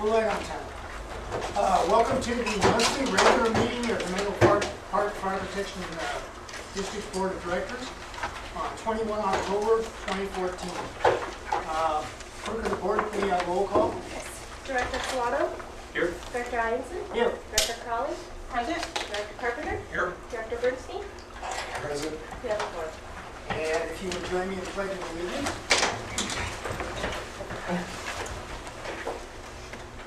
We're right on time. Welcome to the monthly regular meeting of the Menlo Park Fire Protection District Board of Directors on 21 October 2014. Clerk of the board, can we have roll call? Yes. Director Solano? Here. Director Ianson? Here. Director Crowley? Present. Director Carpenter? Here. Director Bernstein? Present. You have the floor. And if you would join me in the pledge of allegiance.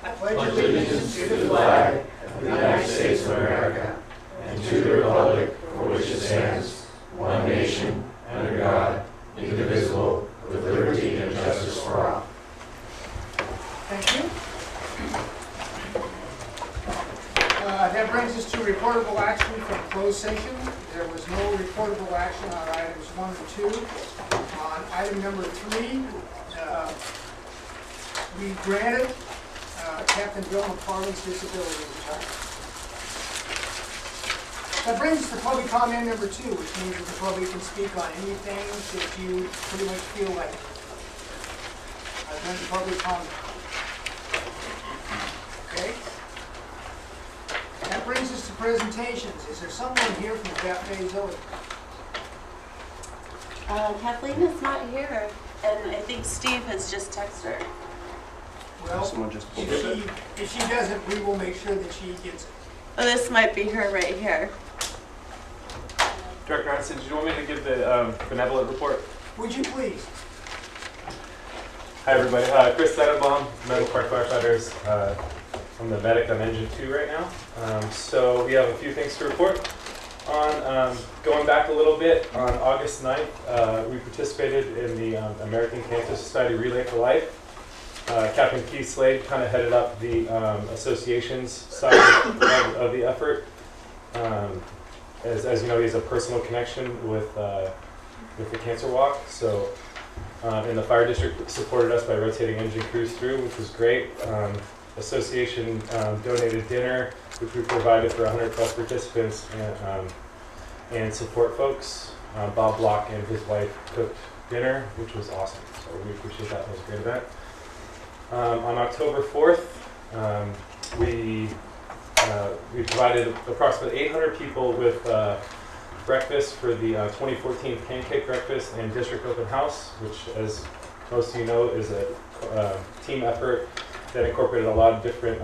I pledge allegiance to the flag of the United States of America and to the republic for which it stands, one nation, under God, indivisible, with liberty and justice for all. Thank you. That brings us to reportable action from closed session. There was no reportable action on items 1 and 2. On item number 3, we granted Captain Bill McFarland's disability retirement. That brings us to public comment number 2, which means that the public can speak on anything that you pretty much feel like. I've done the public comment. Okay? That brings us to presentations. Is there someone here from Cafe Zoe? Kathleen is not here, and I think Steve has just texted her. Well, if she doesn't, we will make sure that she gets it. Oh, this might be her right here. Director Hudson, do you want me to give the benevolent report? Would you please? Hi everybody, Chris Settenbaum, Menlo Park Firefighters. I'm the medic on Engine 2 right now. So we have a few things to report on. Going back a little bit, on August 9th, we participated in the American Cancer Society Relay for Life. Captain Keith Slade kind of headed up the association's side of the effort. As you know, he has a personal connection with the Cancer Walk. So, and the fire district supported us by rotating engine crews through, which was great. Association donated dinner, which we provided for 100 plus participants and support folks. Bob Block and his wife cooked dinner, which was awesome. So we appreciate that. It was a great event. On October 4th, we provided approximately 800 people with breakfast for the 2014 Pancake Breakfast and District Open House, which, as most of you know, is a team effort that incorporated a lot of different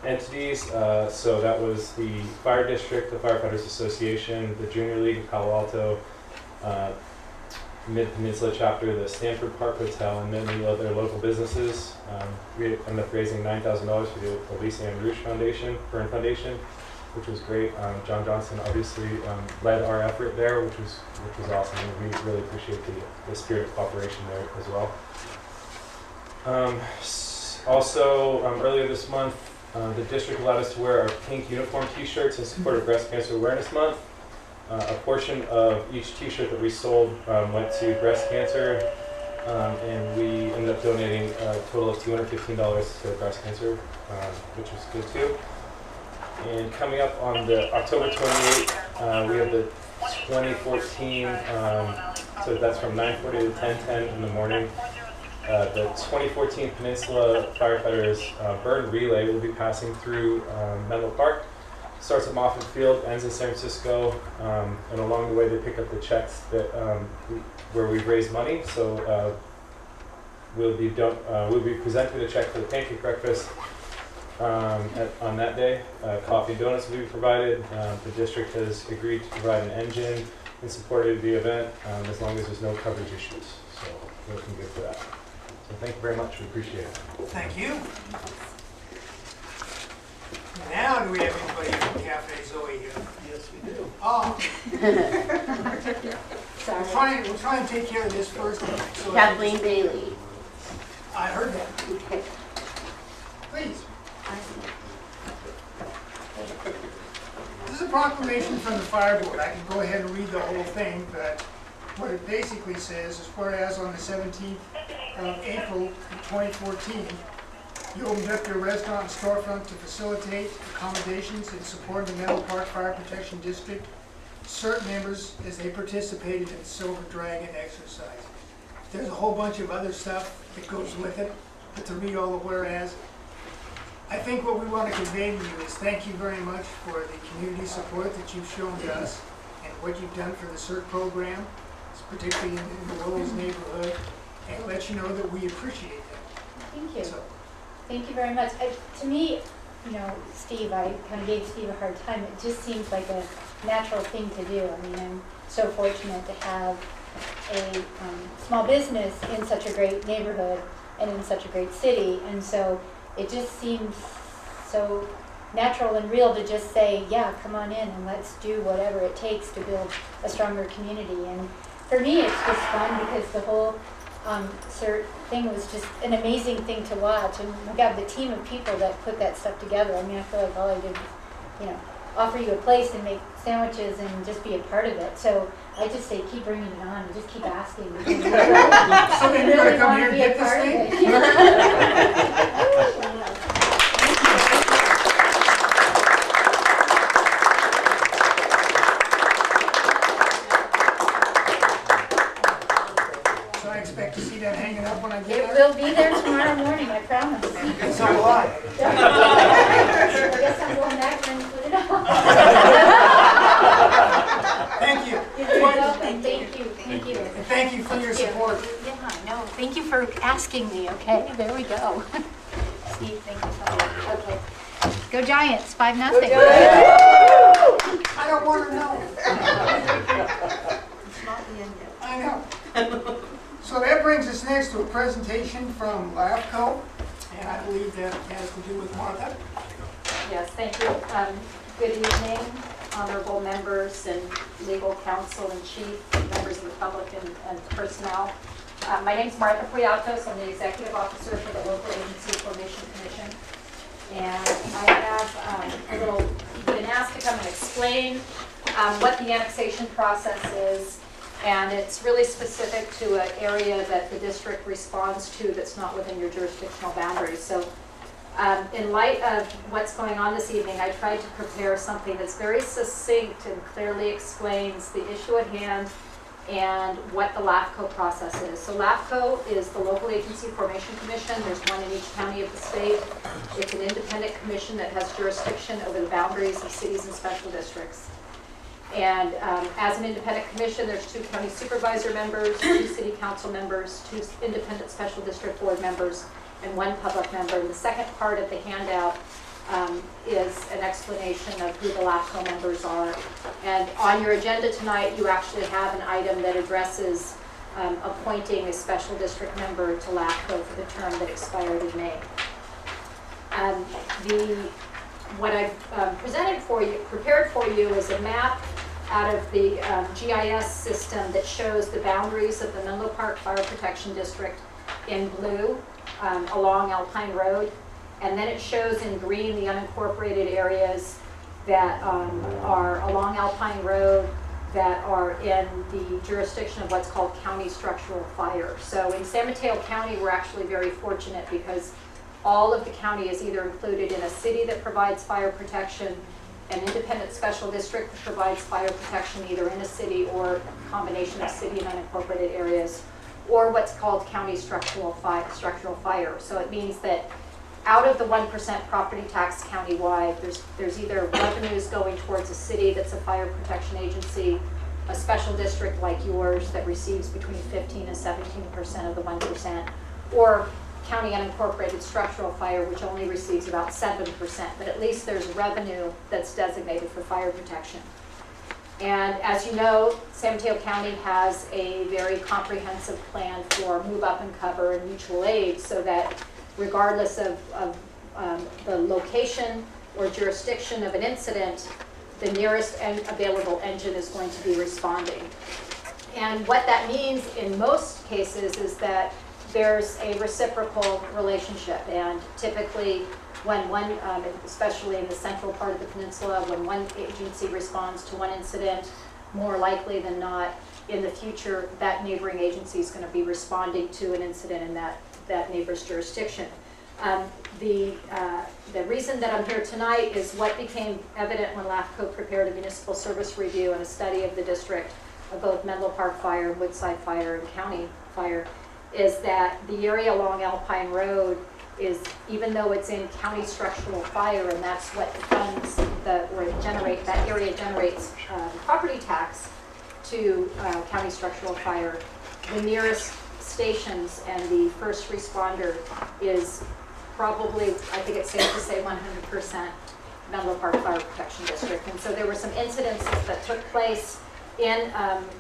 entities. So that was the Fire District, the Firefighters Association, the Junior League of Palo Alto, Mid-Peninsula Chapter, the Stanford Park Hotel, and many other local businesses. We ended up raising $9,000 for the Elise Ann Rouge Foundation, Burn Foundation, which was great. John Johnson obviously led our effort there, which was awesome. And we really appreciate the spirit of cooperation there as well. Earlier this month, the district allowed us to wear our pink uniform t-shirts in support of Breast Cancer Awareness Month. A portion of each t-shirt that we sold went to breast cancer, and we ended up donating a total of $215 to breast cancer, which was good too. And coming up on the October 28th, we have the 2014, so that's from 9:40 to 10:10 in the morning. The 2014 Peninsula Firefighters Burn Relay will be passing through Menlo Park. Starts at Moffett Field, ends in San Francisco, and along the way they pick up the checks that where we've raised money. So we'll be presenting a check for the pancake breakfast on that day. Coffee and donuts will be provided. The district has agreed to provide an engine in support of the event as long as there's no coverage issues. So we're looking good for that. So thank you very much. We appreciate it. Thank you. Now, do we have anybody from Cafe Zoe here? Yes, we do. Oh. We'll try and take care of this first. So Kathleen Bailey. I heard that. Okay. Please. This is a proclamation from the fire board. I can go ahead and read the whole thing, but what it basically says is, whereas on the 17th of April 2014, you opened up your restaurant and storefront to facilitate accommodations in support of the Menlo Park Fire Protection District, certain members as they participated in Silver Dragon exercise. There's a whole bunch of other stuff that goes with it. to read all the whereas. I think what we want to convey to you is thank you very much for the community support that you've shown to us and what you've done for the CERT program, particularly in the Willows neighborhood, and let you know that we appreciate that. Thank you. So, Thank you very much. To me, you know, Steve, I kind of gave Steve a hard time. It just seems like a natural thing to do. I mean, I'm so fortunate to have a small business in such a great neighborhood and in such a great city, and so it just seems so natural and real to just say, yeah, come on in and let's do whatever it takes to build a stronger community. And for me, it's just fun because the whole CERT thing was just an amazing thing to watch. And my God, the team of people that put that stuff together, I mean, I feel like all I did was, you know, offer you a place and make sandwiches and just be a part of it. So I just say, keep bringing it on and just keep asking. so then you're going to come here and be a get this part of thing? it. So I expect to see that hanging up when I It get there? will be there tomorrow morning, I promise. So will I. I guess I'm going back there and put it on. Thank you. You're welcome. Thank you. Thank you. And thank you for your support. Yeah, no, thank you for asking me, okay? There we go. Steve, thank you so much. Okay. Go Giants, 5-0. I don't want to know. It's not the end yet. I know. So that brings us next to a presentation from LAFCO, and I believe that has to do with Martha. Yes, thank you. Good evening, honorable members and legal counsel and chief, members of the public and personnel. My name is Martha Priatos. I'm the executive officer for the Local Agency Formation Commission. And I have been asked to come and explain what the annexation process is. And it's really specific to an area that the district responds to that's not within your jurisdictional boundaries. So in light of what's going on this evening, I tried to prepare something that's very succinct and clearly explains the issue at hand and what the LAFCO process is. So LAFCO is the Local Agency Formation Commission. There's one in each county of the state. It's an independent commission that has jurisdiction over the boundaries of cities and special districts. And as an independent commission, there's 2 county supervisor members, 2 city council members, 2 independent special district board members, and 1 public member. And the second part of the handout is an explanation of who the LAFCO members are. And on your agenda tonight, you actually have an item that addresses appointing a special district member to LAFCO for the term that expired in May. What I've prepared for you is a map out of the GIS system that shows the boundaries of the Menlo Park Fire Protection District in blue along Alpine Road. And then it shows in green the unincorporated areas that are along Alpine Road that are in the jurisdiction of what's called county structural fire. So in San Mateo County, we're actually very fortunate because all of the county is either included in a city that provides fire protection, an independent special district that provides fire protection either in a city or a combination of city and unincorporated areas, or what's called county structural fire. So it means that out of the 1% property tax countywide, there's either revenues going towards a city that's a fire protection agency, a special district like yours that receives between 15 and 17% of the 1%, or county unincorporated structural fire, which only receives about 7%, but at least there's revenue that's designated for fire protection. And as you know, San Mateo County has a very comprehensive plan for move up and cover and mutual aid, so that regardless of the location or jurisdiction of an incident, the nearest available engine is going to be responding. And what that means in most cases is that there's a reciprocal relationship, and typically when one, especially in the central part of the peninsula, when one agency responds to one incident, more likely than not, in the future, that neighboring agency is going to be responding to an incident in that neighbor's jurisdiction. The reason that I'm here tonight is what became evident when LAFCO prepared a municipal service review and a study of the district of both Menlo Park Fire, Woodside Fire, and County Fire, is that the area along Alpine Road is, even though it's in county structural fire, and that's what funds that area generates property tax to county structural fire, the nearest stations and the first responder is probably, I think it's safe to say 100% Menlo Park Fire Protection District. And so there were some incidences that took place in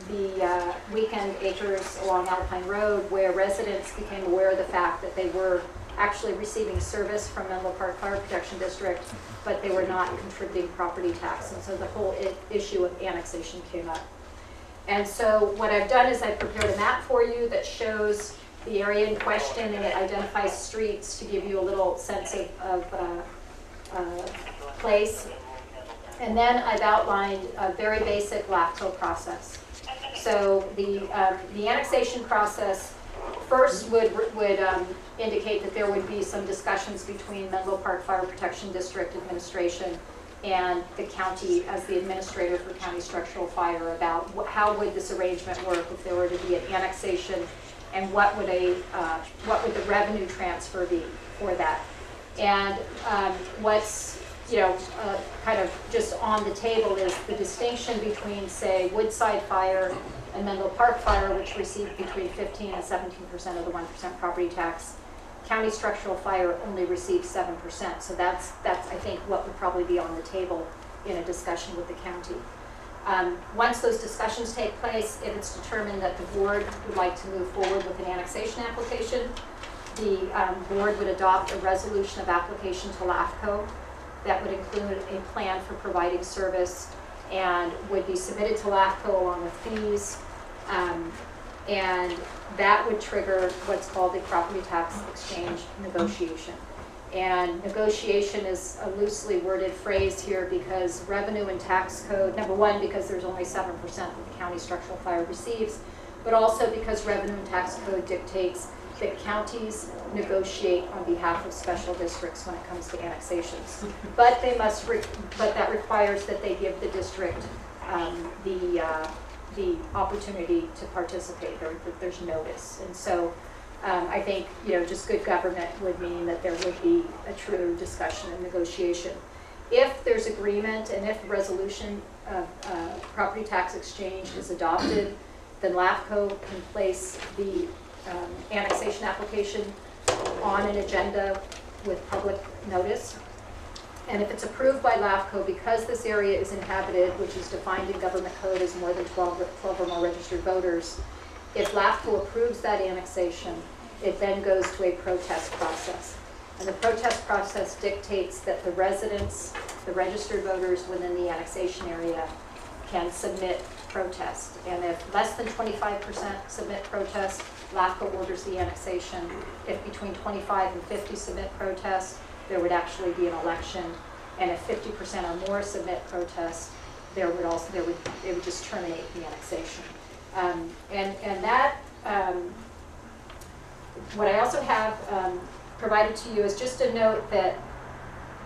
the weekend acres along Alpine Road where residents became aware of the fact that they were actually receiving service from Menlo Park Fire Protection District, but they were not contributing property tax. And so the whole issue of annexation came up. And so what I've done is I've prepared a map for you that shows the area in question, and it identifies streets to give you a little sense of place. And then I've outlined a very basic LAFCO process. So the annexation process first would indicate that there would be some discussions between Menlo Park Fire Protection District administration and the county as the administrator for county structural fire about how would this arrangement work if there were to be an annexation, and what would the revenue transfer be for that. And what's kind of just on the table is the distinction between, say, Woodside Fire and Menlo Park Fire, which received between 15 and 17% of the 1% property tax. County structural fire only receives 7%. So that's I think what would probably be on the table in a discussion with the county. Once those discussions take place, if it's determined that the board would like to move forward with an annexation application, the board would adopt a resolution of application to LAFCO that would include a plan for providing service and would be submitted to LAFCO along with fees. And that would trigger what's called the property tax exchange negotiation. And negotiation is a loosely worded phrase here because revenue and tax code, number one, because there's only 7% that the county structural fire receives, but also because revenue and tax code dictates that counties negotiate on behalf of special districts when it comes to annexations. But they must, but that requires that they give the district the opportunity to participate, or that there's notice. And so I think just good government would mean that there would be a true discussion and negotiation. If there's agreement and if resolution of property tax exchange is adopted, then LAFCO can place the annexation application on an agenda with public notice. And if it's approved by LAFCO, because this area is inhabited, which is defined in government code as more than 12 or more registered voters, if LAFCO approves that annexation, it then goes to a protest process. And the protest process dictates that the residents, the registered voters within the annexation area, can submit protest. And if less than 25% submit protest, LAFCO orders the annexation. If between 25 and 50 submit protest, there would actually be an election. And if 50% or more submit protest, it would just terminate the annexation. And that, what I also have provided to you is just a note that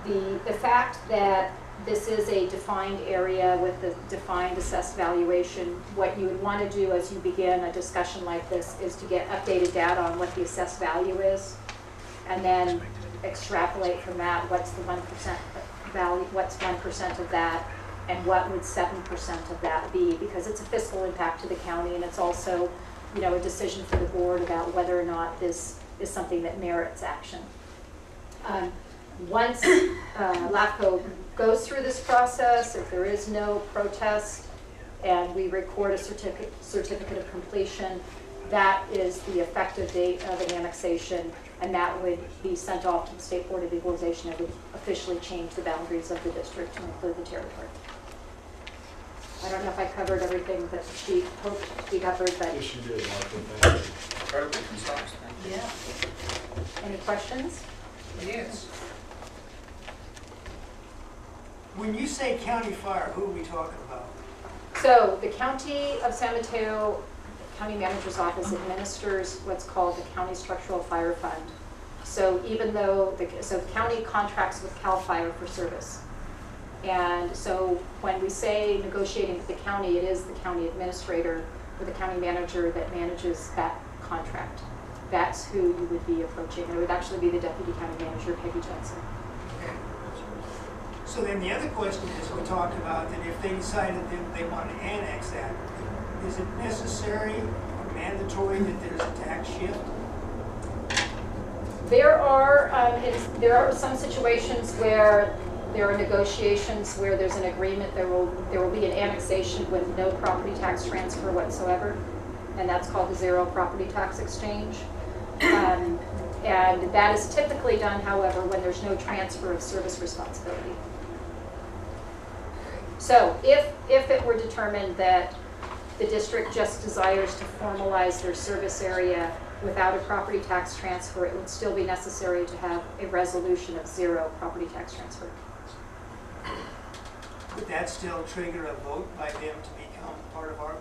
the fact that this is a defined area with the defined assessed valuation, what you would want to do as you begin a discussion like this is to get updated data on what the assessed value is, and then extrapolate from that what's the 1% value, what's 1% of that, and what would 7% of that be, because it's a fiscal impact to the county, and it's also a decision for the board about whether or not this is something that merits action. Once LAFCO goes through this process, if there is no protest and we record a certificate of completion, that is the effective date of an annexation, and that would be sent off to the State Board of Equalization. It would officially change the boundaries of the district to include the territory. I don't know if I covered everything that she hoped we covered, but Yes, you did, Martha. Thank you. Yeah. any questions? Yes. When you say county fire, who are we talking about? So the County of San Mateo County Manager's Office administers what's called the County Structural Fire Fund. So even though the county contracts with CAL FIRE for service. And so when we say negotiating with the county, it is the county administrator or the county manager that manages that contract. that's who you would be approaching. And it would actually be the Deputy County Manager, Peggy Jensen. Okay. So then the other question is, we talked about that if they decided that they want to annex that, is it necessary or mandatory that there's a tax shift? There are some situations where there are negotiations where there's an agreement, there will be an annexation with no property tax transfer whatsoever, and that's called the zero property tax exchange. And that is typically done, however, when there's no transfer of service responsibility. So if it were determined that the district just desires to formalize their service area without a property tax transfer, it would still be necessary to have a resolution of zero property tax transfer. Would that still trigger a vote by them to become part of our?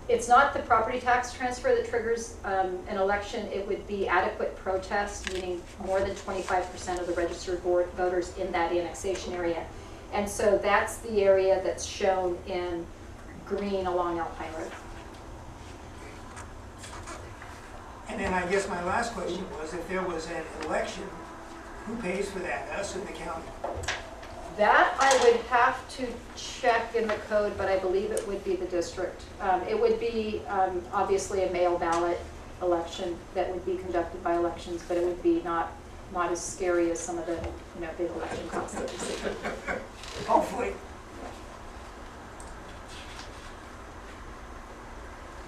It's not the property tax transfer that triggers an election. It would be adequate protest, meaning more than 25% of the registered voters in that annexation area. And so that's the area that's shown in green along Alpine Road. And then I guess my last question was, if there was an election, who pays for that, us or the county? That I would have to check in the code, but I believe it would be the district. It would be obviously a mail ballot election that would be conducted by elections, but it would be not as scary as some of the big election costs that we see. Hopefully.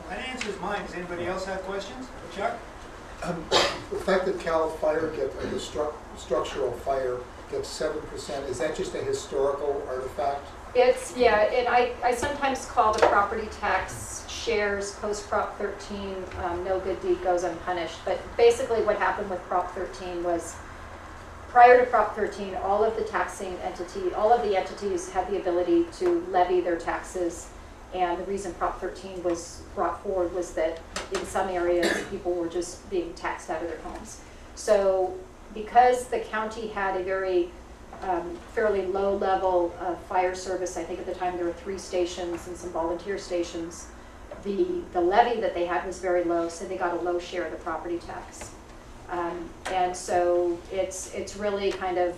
Well, that answers mine. Does anybody else have questions? Chuck? The fact that Cal Fire the structural fire gets 7%, is that just a historical artifact? Yeah, and I sometimes call the property tax shares post-Prop 13, no good deed goes unpunished. But basically what happened with Prop 13 was, prior to Prop 13, all of the entities had the ability to levy their taxes. And the reason Prop 13 was brought forward was that in some areas, people were just being taxed out of their homes. So because the county had a very fairly low level of fire service, I think at the time there were 3 stations and some volunteer stations, the levy that they had was very low, so they got a low share of the property tax. And so it's really kind of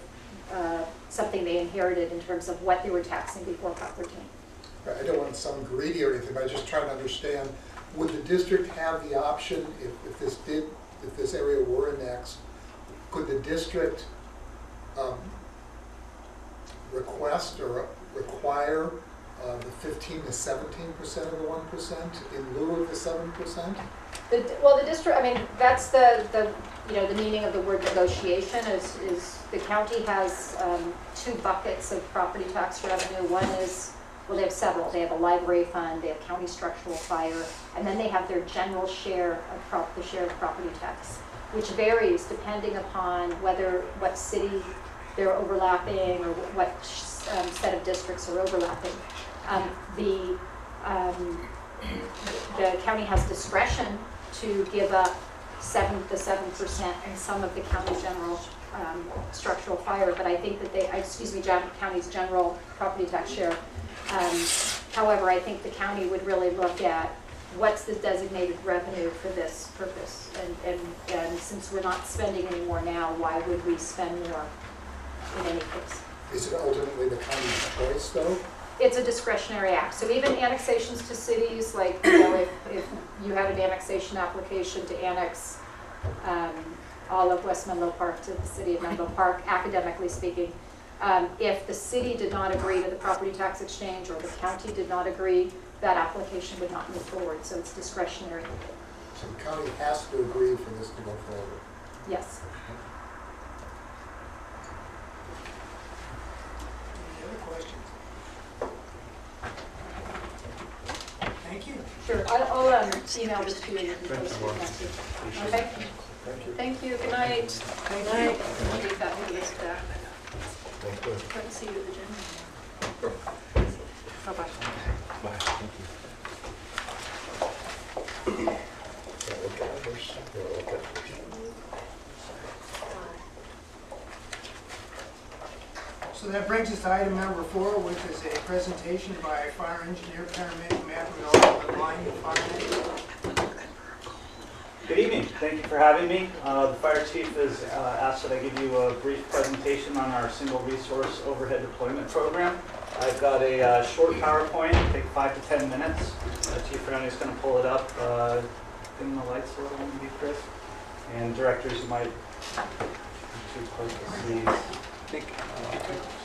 something they inherited in terms of what they were taxing before Prop 13. I don't want to sound greedy or anything, but I'm just trying to understand, would the district have the option, if this area were annexed, could the district request or require the 15 to 17% of the 1% in lieu of the 7%? Well, the district, I mean, that's the meaning of the word negotiation is the county has 2 buckets of property tax revenue. One is, well, they have several. They have a library fund, they have county structural fire, and then they have their general share of the share of property tax, which varies depending upon what city they're overlapping or what set of districts are overlapping. The county has discretion to give up the 7% in some of the county general structural fire, but I think that county's general property tax share. However, I think the county would really look at what's the designated revenue for this purpose, and since we're not spending any more now, why would we spend more in any case? Is it ultimately the county's choice, though? It's a discretionary act. So even annexations to cities, like if you have an annexation application to annex all of West Menlo Park to the city of Menlo Park, academically speaking, if the city did not agree to the property tax exchange or the county did not agree, that application would not move forward. So it's discretionary. So the county has to agree for this to go forward? Yes. Any other questions? Thank you. Sure. I'll email this to you. You can post it next week. Okay. Thank you. Thank you. Good night. Good night. I'll leave that with this back. Thank you. Try to see you at the gym. Bye-bye. So that brings us to item number 4, which is a presentation by fire engineer, paramedic Matt Renal, the line fireman. Good evening. Thank you for having me. The fire chief has asked that I give you a brief presentation on our single resource overhead deployment program. I've got a short PowerPoint, it'll take 5 to 10 minutes. Chief Ferroni is going to pull it up. Dim the lights a little, maybe, Chris. And directors, you might be too close to see. I think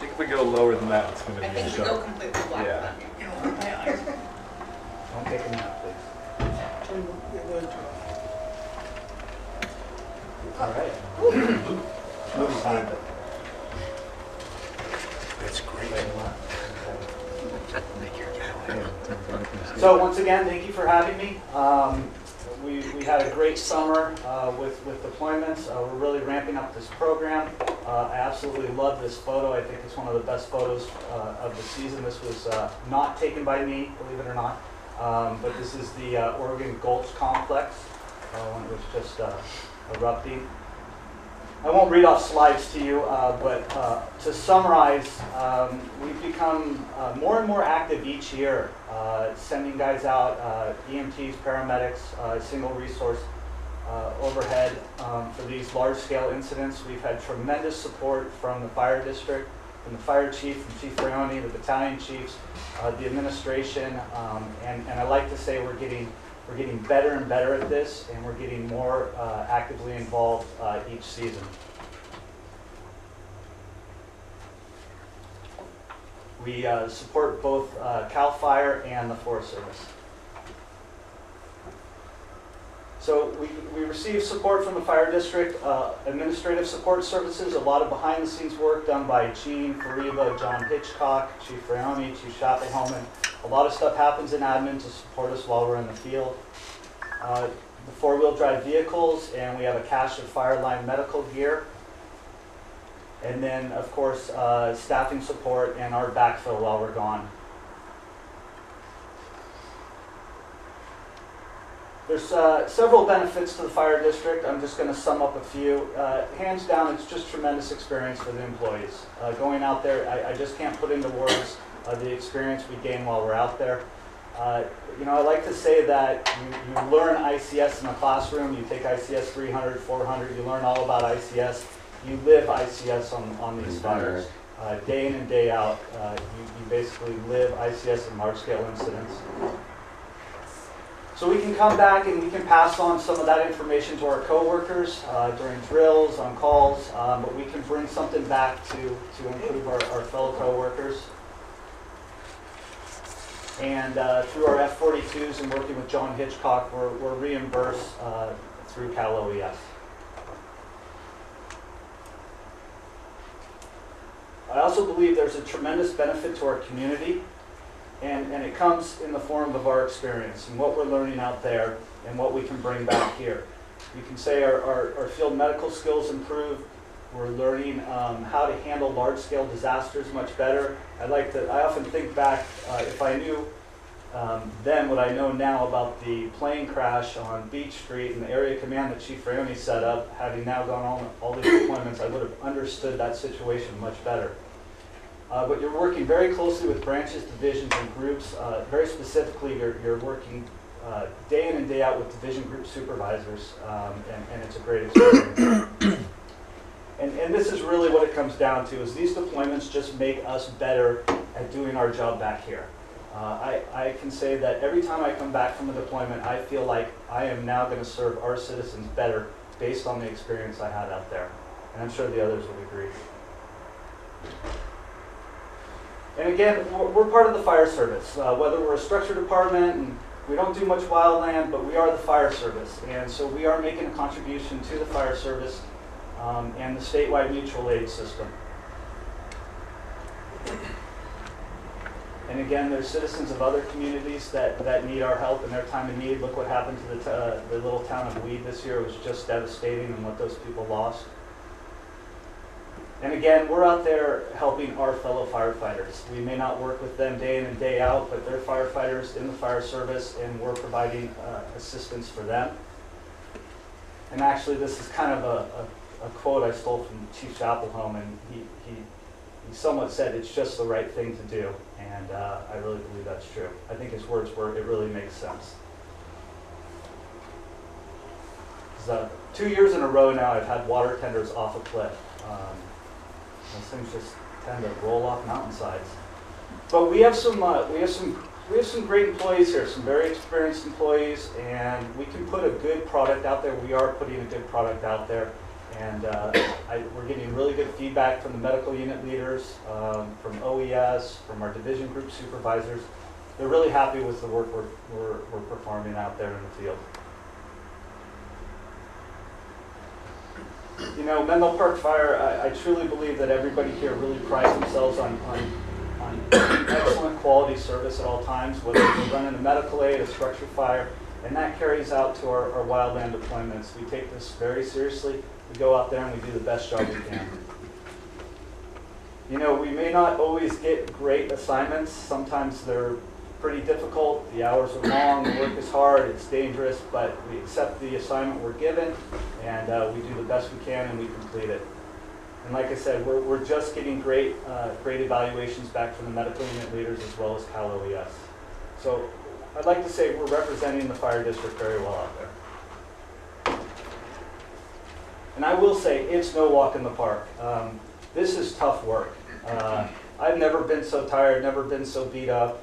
if we go lower than that, it's going to be I think we go sharp. completely black. Yeah. Don't take them out, please. All right. Movie time. That's great. So once again, thank you for having me. We had a great summer with deployments. We're really ramping up this program. I absolutely love this photo. I think it's one of the best photos of the season. This was not taken by me, believe it or not. But this is the Oregon Gulch Complex when it was just erupting. I won't read off slides to you, but to summarize, we've become more and more active each year, sending guys out, EMTs, paramedics, single resource overhead for these large-scale incidents. We've had tremendous support from the fire district, from the fire chief, from Chief Ferroni, the battalion chiefs, the administration, and I like to say we're getting better and better at this, and we're getting more actively involved each season. We support both CAL FIRE and the Forest Service. So we receive support from the fire district, administrative support services, a lot of behind-the-scenes work done by Gene Fariba, John Hitchcock, Chief Ferroni, Chief Schappelhoman. A lot of stuff happens in admin to support us while we're in the field. The four-wheel drive vehicles, and we have a cache of Fireline medical gear. And then, of course, staffing support and our backfill while we're gone. There's several benefits to the fire district. I'm just going to sum up a few. Hands down, it's just tremendous experience for the employees. Going out there, I just can't put into words the experience we gain while we're out there. You know, I like to say that you learn ICS in the classroom. You take ICS 300, 400, you learn all about ICS. You live ICS on these fires. Day in and day out, you basically live ICS in large-scale incidents. So we can come back and we can pass on some of that information to our coworkers during drills, on calls, but we can bring something back to improve our fellow coworkers. And through our F-42s and working with John Hitchcock, we're reimbursed through Cal OES. I also believe there's a tremendous benefit to our community, and it comes in the form of our experience and what we're learning out there and what we can bring back here. You can say our field medical skills improve. We're learning how to handle large-scale disasters much better. I often think back, if I knew then what I know now about the plane crash on Beach Street and the area command that Chief Ferroni set up, having now gone on all these deployments, I would have understood that situation much better. But you're working very closely with branches, divisions, and groups. Very specifically, you're working day in and day out with division group supervisors, and it's a great experience. And this is really what it comes down to, is these deployments just make us better at doing our job back here. I can say that every time I come back from a deployment, I feel like I am now going to serve our citizens better based on the experience I had out there. And I'm sure the others would agree. And again, we're part of the fire service. Whether we're a structure department, and we don't do much wildland, but we are the fire service. And so we are making a contribution to the fire service and the statewide mutual aid system. And again, there's citizens of other communities that need our help in their time of need. Look what happened to the little town of Weed this year. It was just devastating, and what those people lost. And again, we're out there helping our fellow firefighters. We may not work with them day in and day out, but they're firefighters in the fire service, and we're providing assistance for them. And actually, this is kind of a quote I stole from Chief Schappelholm, and he somewhat said it's just the right thing to do, and I really believe that's true. I think his words were, it really makes sense. 'Cause, 2 years in a row now, I've had water tenders off a cliff. Those things just tend to roll off mountainsides. But we have some great employees here, some very experienced employees, and we can put a good product out there. We are putting a good product out there, and we're getting really good feedback from the medical unit leaders, from OES, from our division group supervisors. They're really happy with the work we're performing out there in the field. You know, Menlo Park Fire, I truly believe that everybody here really prides themselves on excellent quality service at all times, whether we're running a medical aid, a structure fire, and that carries out to our wildland deployments. We take this very seriously. We go out there and we do the best job we can. You know, we may not always get great assignments. Sometimes they're pretty difficult. The hours are long, the work is hard, it's dangerous, but we accept the assignment we're given, and we do the best we can and we complete it. And like I said, we're just getting great evaluations back from the medical unit leaders as well as Cal OES. So I'd like to say we're representing the fire district very well out there. And I will say, it's no walk in the park. This is tough work. I've never been so tired, never been so beat up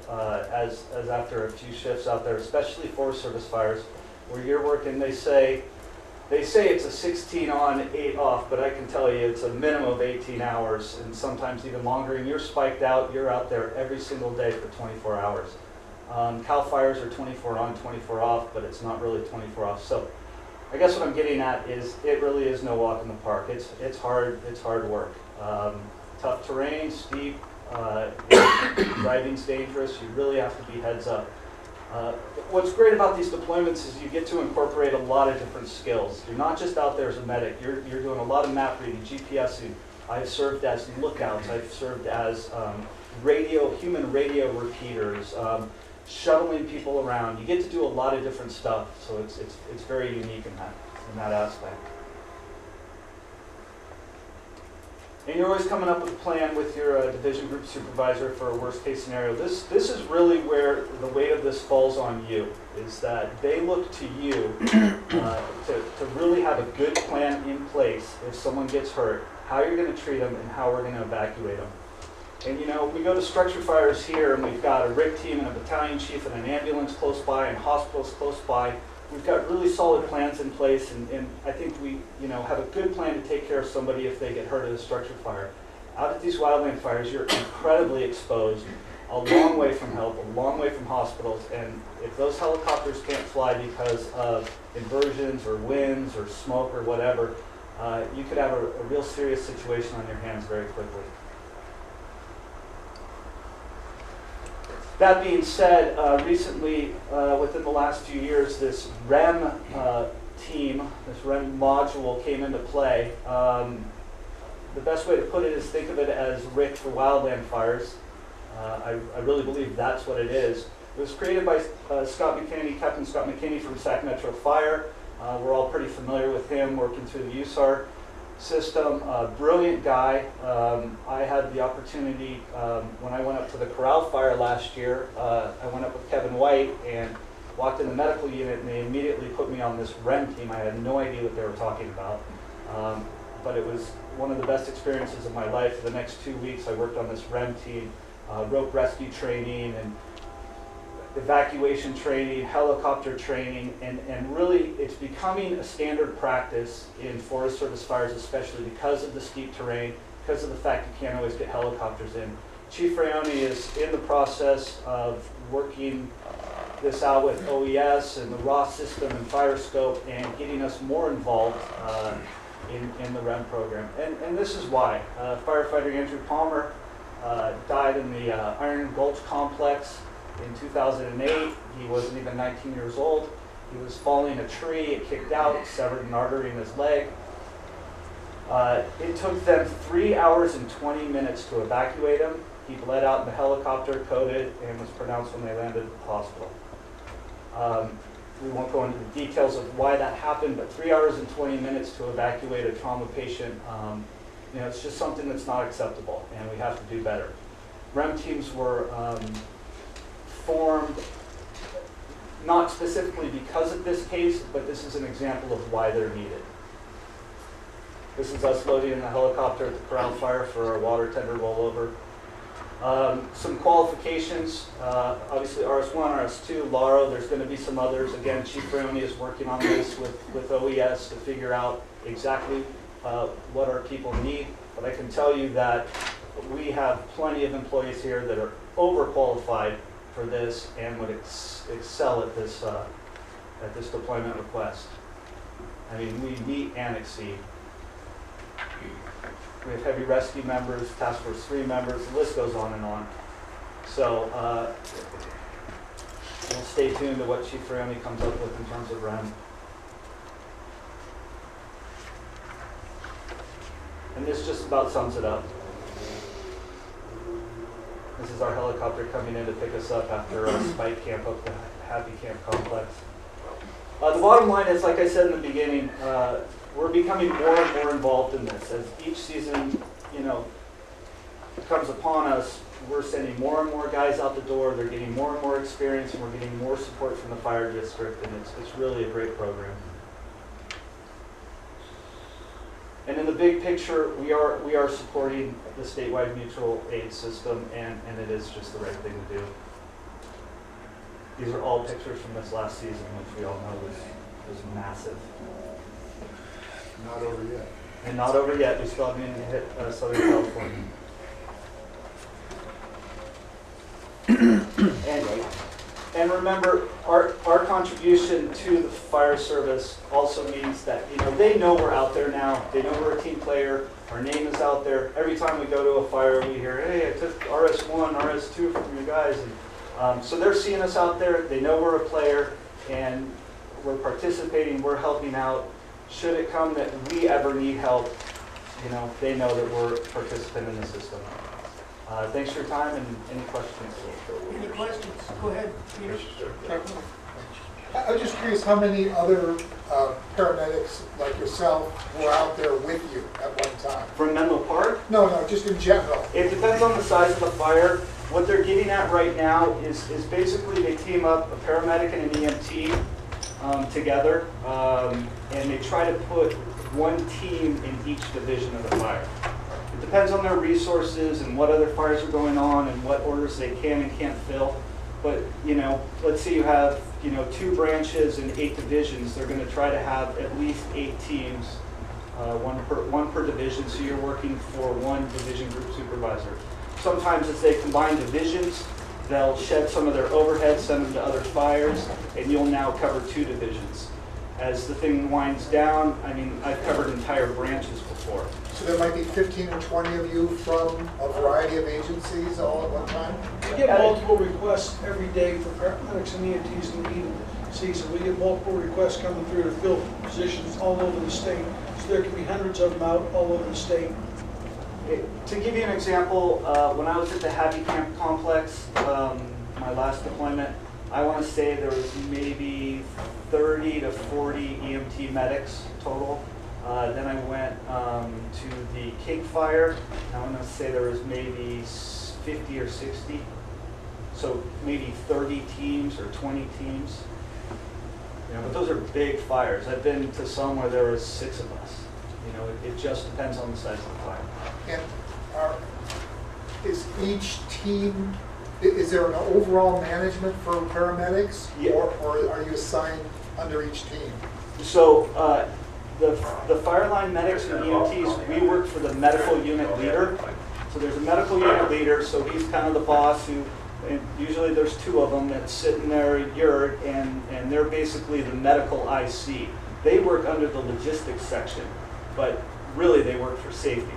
as after a few shifts out there, especially Forest Service fires, where you're working, they say it's a 16 on, 8 off, but I can tell you it's a minimum of 18 hours and sometimes even longer, and you're spiked out, you're out there every single day for 24 hours. Cal fires are 24 on, 24 off, but it's not really 24 off. So I guess what I'm getting at is it really is no walk in the park. It's hard work. Tough terrain, steep, driving's dangerous. You really have to be heads up. What's great about these deployments is you get to incorporate a lot of different skills. You're not just out there as a medic. You're doing a lot of map reading, GPSing. I've served as lookouts. I've served as human radio repeaters, shuttling people around. You get to do a lot of different stuff, so it's very unique in that aspect. And you're always coming up with a plan with your division group supervisor for a worst case scenario. This is really where the weight of this falls on you, is that they look to you to really have a good plan in place if someone gets hurt, how you're going to treat them and how we're going to evacuate them. And you know, we go to structure fires here and we've got a RIC team and a battalion chief and an ambulance close by and hospitals close by. We've got really solid plans in place, and I think we have a good plan to take care of somebody if they get hurt at a structure fire. Out at these wildland fires, you're incredibly exposed, a long way from help, a long way from hospitals, and if those helicopters can't fly because of inversions or winds or smoke or whatever, you could have a real serious situation on your hands very quickly. That being said, recently, within the last few years, this REM team, this REM module came into play. The best way to put it is think of it as RIC for wildland fires. I really believe that's what it is. It was created by Captain Scott McKinney from Sac Metro Fire. We're all pretty familiar with him, working through the USAR system. Brilliant guy. I had the opportunity when I went up to the Corral fire last year. I went up with Kevin White and walked in the medical unit, and they immediately put me on this REM team. I had no idea what they were talking about, but it was one of the best experiences of my life. For the next 2 weeks, I worked on this REM team, rope rescue training and evacuation training, helicopter training, and really it's becoming a standard practice in Forest Service fires, especially because of the steep terrain, because of the fact you can't always get helicopters in. Chief Rayoni is in the process of working this out with OES and the ROS system and FireScope and getting us more involved in the REM program. And this is why. Firefighter Andrew Palmer died in the Iron Gulch complex in 2008. He wasn't even 19 years old. He was falling a tree, it kicked out, severed an artery in his leg. It took them 3 hours and 20 minutes to evacuate him. He bled out in the helicopter, coded, and was pronounced when they landed at the hospital. We won't go into the details of why that happened, but 3 hours and 20 minutes to evacuate a trauma patient, it's just something that's not acceptable, and we have to do better. REM teams were formed not specifically because of this case, but this is an example of why they're needed. This is us loading in the helicopter at the Corral Fire for our water tender rollover. Some qualifications, obviously RS1, RS2, LARO, there's going to be some others. Again, Chief Frioni is working on this with OES to figure out exactly what our people need. But I can tell you that we have plenty of employees here that are overqualified for this and would excel at this deployment request. I mean, we meet and exceed. We have heavy rescue members, Task Force 3 members, the list goes on and on. So we'll stay tuned to what Chief Frioni comes up with in terms of REM. And this just about sums it up. This is our helicopter coming in to pick us up after a spike camp up the Happy Camp complex. The bottom line is, like I said in the beginning, we're becoming more and more involved in this. As each season, comes upon us, we're sending more and more guys out the door. They're getting more and more experience, and we're getting more support from the fire district, and it's really a great program. And in the big picture, we are supporting the statewide mutual aid system, and it is just the right thing to do. These are all pictures from this last season, which we all know was massive. Not over yet. And not over yet. We still haven't even hit Southern California. And remember, our contribution to the fire service also means that they know we're out there now. They know we're a team player. Our name is out there. Every time we go to a fire, we hear, "Hey, I took RS1, RS2 from you guys." And so they're seeing us out there. They know we're a player, and we're participating. We're helping out. Should it come that we ever need help, they know that we're a participant in the system. Thanks for your time, and any questions? Any questions? Go ahead, Peter. I was just curious how many other paramedics like yourself were out there with you at one time? From Menlo Park? No, just in general. It depends on the size of the fire. What they're getting at right now is basically they team up a paramedic and an EMT together, and they try to put one team in each division of the fire. It depends on their resources and what other fires are going on and what orders they can and can't fill. But, let's say you have, 2 branches and 8 divisions. They're going to try to have at least 8 teams, one per division, so you're working for one division group supervisor. Sometimes as they combine divisions, they'll shed some of their overhead, send them to other fires, and you'll now cover 2 divisions. As the thing winds down, I've covered entire branches before. So there might be 15 or 20 of you from a variety of agencies all at one time? We get multiple requests every day for paramedics and EMTs in the heat season. We get multiple requests coming through to fill positions all over the state. So there can be hundreds of them out all over the state. To give you an example, when I was at the Happy Camp complex, my last deployment, I want to say there was maybe 30 to 40 EMT medics total. Then I went to the Cape Fire, and I want to say there was maybe 50 or 60. So maybe 30 teams or 20 teams. But those are big fires. I've been to some where there was 6 of us. It just depends on the size of the fire. And is each team, is there an overall management for paramedics? Yeah. Or are you assigned under each team? So the fire line medics and EMTs, we work for the medical unit leader. So there's a medical unit leader, so he's kind of the boss and usually there's 2 of them that sit in their yurt, and they're basically the medical IC. They work under the logistics section, but really they work for safety.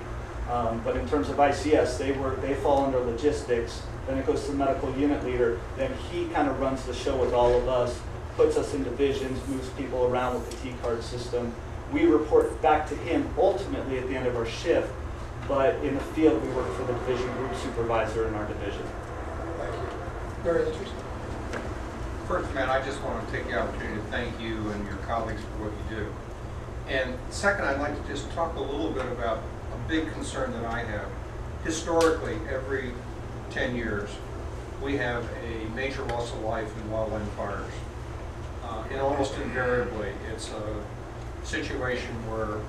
But in terms of ICS, they fall under logistics. Then it goes to the medical unit leader. Then he kind of runs the show with all of us, puts us in divisions, moves people around with the T-card system. We report back to him ultimately at the end of our shift, but in the field we work for the division group supervisor in our division. Thank you. Very interesting. First, Matt, I just want to take the opportunity to thank you and your colleagues for what you do. And second, I'd like to just talk a little bit about a big concern that I have. Historically, every 10 years, we have a major loss of life in wildland fires. And almost invariably, it's a situation where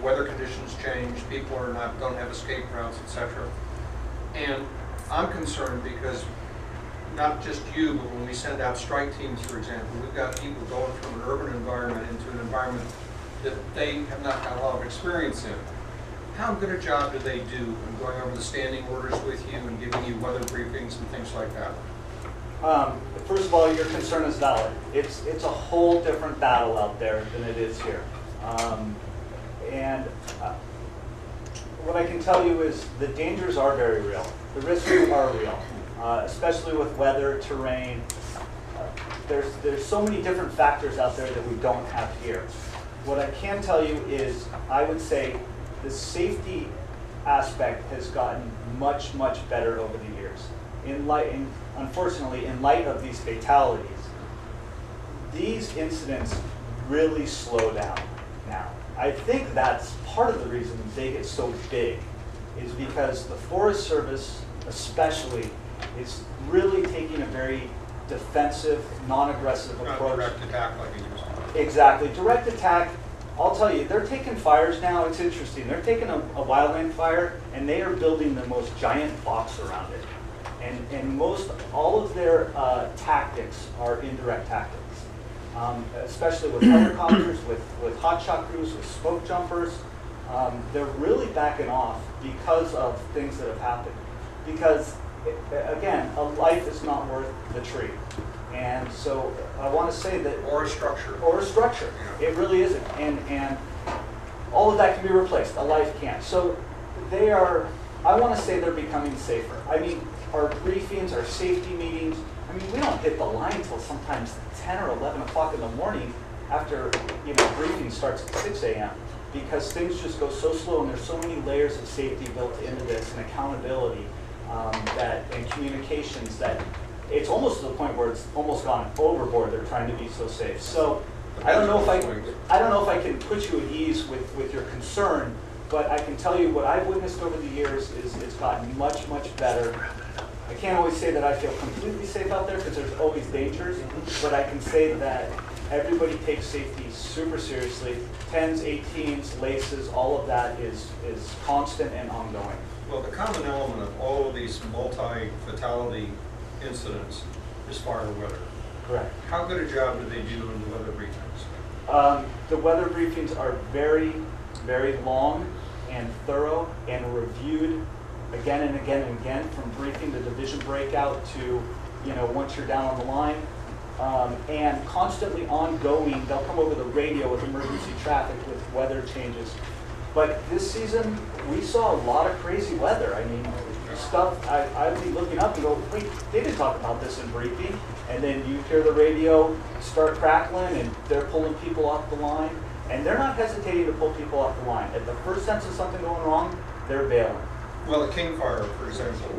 weather conditions change, people don't have escape routes, etc. And I'm concerned because not just you, but when we send out strike teams, for example, we've got people going from an urban environment into an environment that they have not got a lot of experience in. How good a job do they do in going over the standing orders with you and giving you weather briefings and things like that? First of all, your concern is valid. It's a whole different battle out there than it is here. What I can tell you is the dangers are very real. The risks are real, especially with weather, terrain. There's so many different factors out there that we don't have here. What I can tell you is I would say the safety aspect has gotten much, much better over the years. Unfortunately, in light of these fatalities, these incidents really slow down now. I think that's part of the reason they get so big, is because the Forest Service especially is really taking a very defensive, non-aggressive Not approach. direct attack like you used to. Exactly. Direct attack, I'll tell you, they're taking fires now. It's interesting. They're taking a wildland fire and they are building the most giant box around it. And all of their tactics are indirect tactics, especially with helicopters, with hotshot crews, with smoke jumpers. They're really backing off because of things that have happened. Because, again, a life is not worth the tree. And so I want to say that... Or a structure. Or a structure. It really isn't. And all of that can be replaced. A life can't. So they are, I want to say they're becoming safer. I mean, our briefings, our safety meetings, I mean, we don't hit the line until sometimes 10 or 11 o'clock in the morning after, briefing starts at 6 a.m. because things just go so slow and there's so many layers of safety built into this and accountability and communications that it's almost to the point where it's almost gone overboard. They're trying to be so safe. So I don't know if I can put you at ease with your concern, but I can tell you what I've witnessed over the years is it's gotten much, much better. I can't always say that I feel completely safe out there because there's always dangers, but I can say that everybody takes safety super seriously. 10s, 18s, laces, all of that is constant and ongoing. Well, the common element of all of these multi-fatality incidents is fire weather. Correct. How good a job do they do in the weather briefings? The weather briefings are very, very long and thorough and reviewed again and again and again, from briefing to division breakout to, once you're down on the line. And constantly ongoing, they'll come over the radio with emergency traffic with weather changes. But this season, we saw a lot of crazy weather. I mean, stuff, I'd be looking up and go, wait, they didn't talk about this in briefing. And then you hear the radio start crackling and they're pulling people off the line. And they're not hesitating to pull people off the line. At the first sense of something going wrong, they're bailing. Well, at King Fire, for example,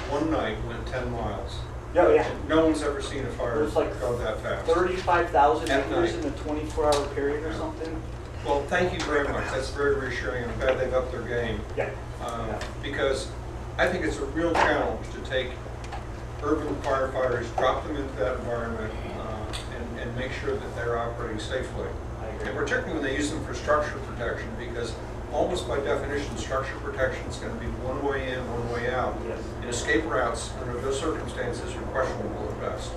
one night went 10 miles. Yeah. No one's ever seen a fire There's like go that fast. 35,000 At acres night. in a 24-hour period or something. Well, thank you very much. That's very reassuring. I'm glad they've upped their game. Yeah. Because I think it's a real challenge to take urban firefighters, drop them into that environment, and make sure that they're operating safely. I agree. And particularly when they use them for structure protection, because almost by definition, structure protection is going to be one way in, one way out. Yes. And escape routes, under those circumstances, are questionable at best.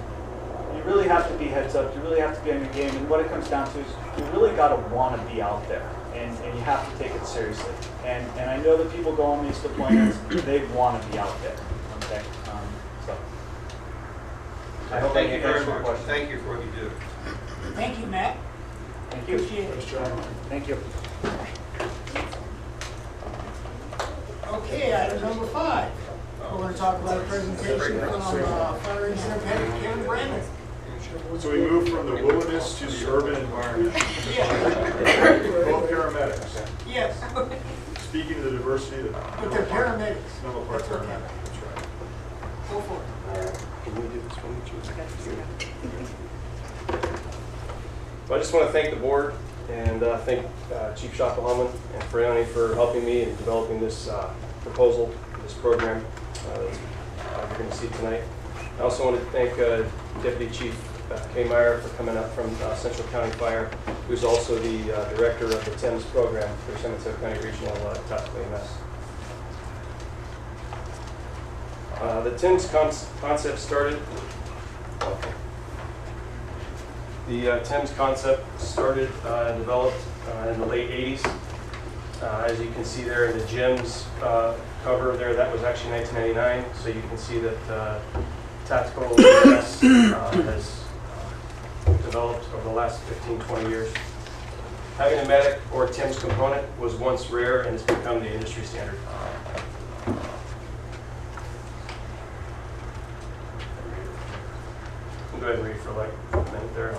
You really have to be heads up. You really have to be on your game. And what it comes down to is you really got to want to be out there. And you have to take it seriously. And I know that people go on these deployments, they want to be out there. Okay. So I hope Thank I you very answered your much. question. Thank you for what you do. Thank you, Matt. Thank you. Appreciate it. Thank you. Okay, item number 5. We're going to talk about a presentation from Fire Engineer Kevin Brandon. So we move from the wilderness to the urban environment. Both paramedics. Yes, Speaking of the diversity that. but they're paramedics. Menlo Park That's okay. paramedics, that's right. Go for it. Well, I just want to thank the board and thank Chief Shopahomman and Freoni for helping me in developing this proposal, this program that you're going to see tonight. I also want to thank Deputy Chief Beth K. Meyer for coming up from Central County Fire, who's also the director of the TIMS program for San Mateo County Regional Tactical EMS. The TIMS concept started. The TIMS concept started and developed in the late 80s. As you can see there in the GEMS cover there, that was actually 1999. So you can see that tactical EMS has developed over the last 15, 20 years. Having a medic or TIMS component was once rare and has become the industry standard. Go ahead and read for like a minute there.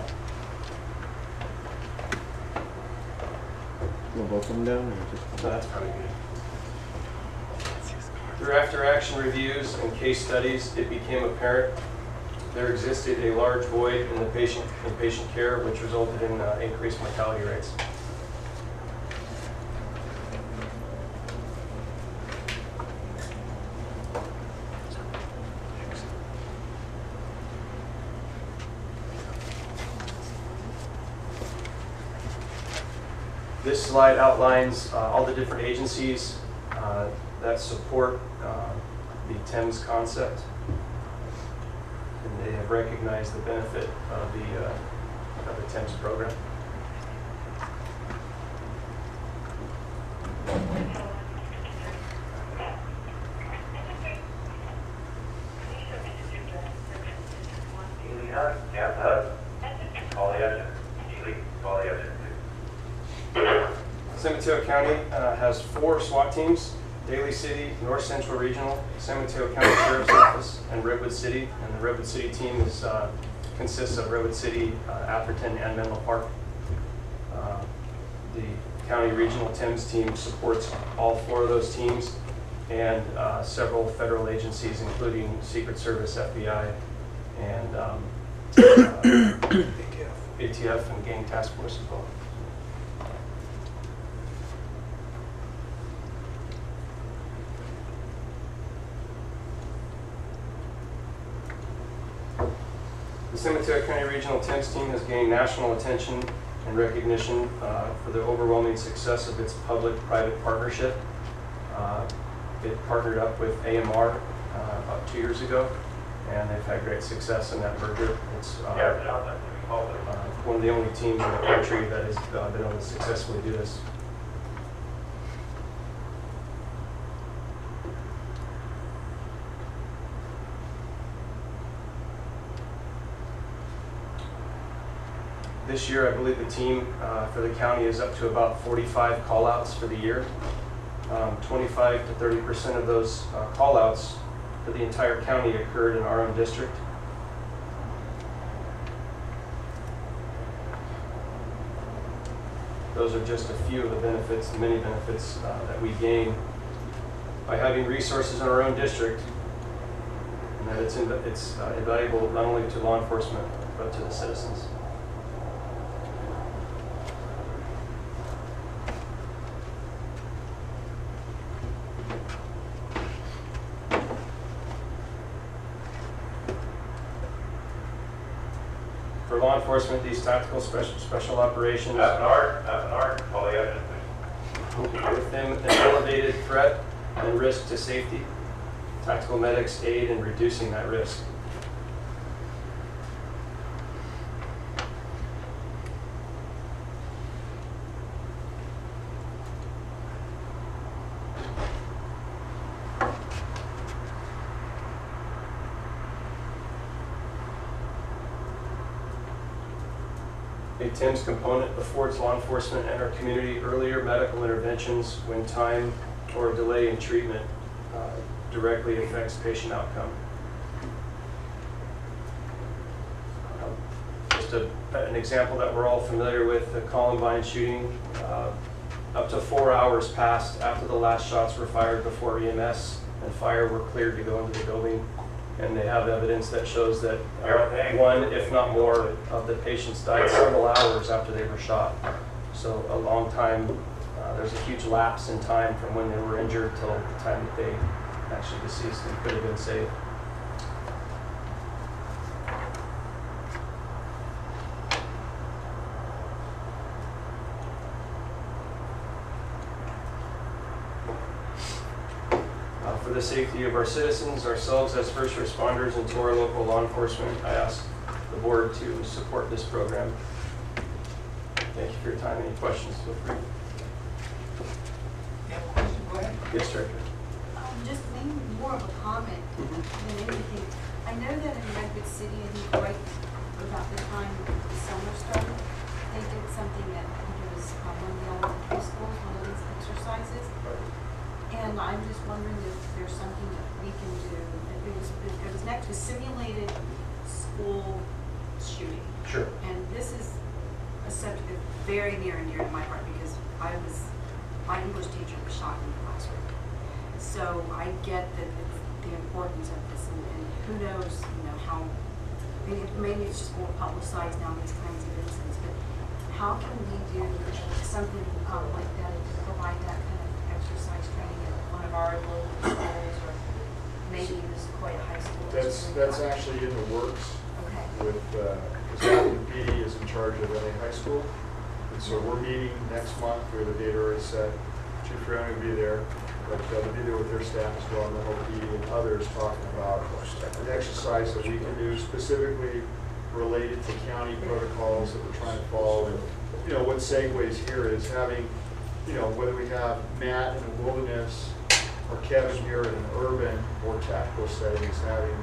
Will both of them down or just? No, that's probably good. Through after-action reviews and case studies, it became apparent there existed a large void in patient care, which resulted in increased mortality rates. This slide outlines all the different agencies that support the TIMS concept, and they have recognized the benefit of the TIMS program. San Mateo County has 4 SWAT teams: Daly City, North Central Regional, San Mateo County Sheriff's Office, and Redwood City. And the Redwood City team consists of Redwood City, Atherton, and Menlo Park. The County Regional TIMS team supports all 4 of those teams and several federal agencies, including Secret Service, FBI, and ATF and Gang Task Force as well. The San Mateo County Regional TIMS team has gained national attention and recognition for the overwhelming success of its public-private partnership. It partnered up with AMR about 2 years ago, and they've had great success in that merger. It's one of the only teams in the country that has been able to successfully do this. This year, I believe the team for the county is up to about 45 call-outs for the year. 25 to 30% of those call-outs for the entire county occurred in our own district. Those are just a few of the benefits, the many benefits that we gain by having resources in our own district, and that it's invaluable not only to law enforcement, but to the citizens. For law enforcement, these tactical special operations with them an elevated threat and risk to safety. Tactical medics aid in reducing that risk. A TIMS component affords law enforcement and our community earlier medical interventions when time or delay in treatment directly affects patient outcome. Just an example that we're all familiar with, the Columbine shooting. Up to 4 hours passed after the last shots were fired before EMS and fire were cleared to go into the building. And they have evidence that shows that one, if not more, of the patients died several hours after they were shot. So a long time, there's a huge lapse in time from when they were injured till the time that they actually deceased and could have been saved. for the safety of our citizens, ourselves as first responders, and to our local law enforcement, I ask the board to support this program. Thank you for your time. Any questions, feel free. You have a question? Go ahead. Yes, Director. Just maybe more of a comment than anything. I know that in Redwood City, I think right about the time the summer started, they did something that I think it was one of the elementary schools, one of these exercises. And I'm just wondering if there's something that we can do. It was next to simulated school shooting. Sure. And this is a subject that's very near and dear to my heart because my English teacher was shot in the classroom. So I get that the importance of this, and who knows, how, maybe it's just more publicized now, these kinds of incidents, but how can we do something like that to provide that kind of exercise training at one of our local schools, or maybe even Sequoia High School? That's actually in the works. Okay. With, because the PD is in charge of LA High School. And so we're meeting next month. We have a date already set. Chief Rioni will be there, but they'll be there with their staff as well, and the whole PD and others talking about an exercise that we can do specifically related to county protocols that we're trying to follow. And, what segues here is having, whether we have Matt in the wilderness or Kevin here in an urban or tactical settings, having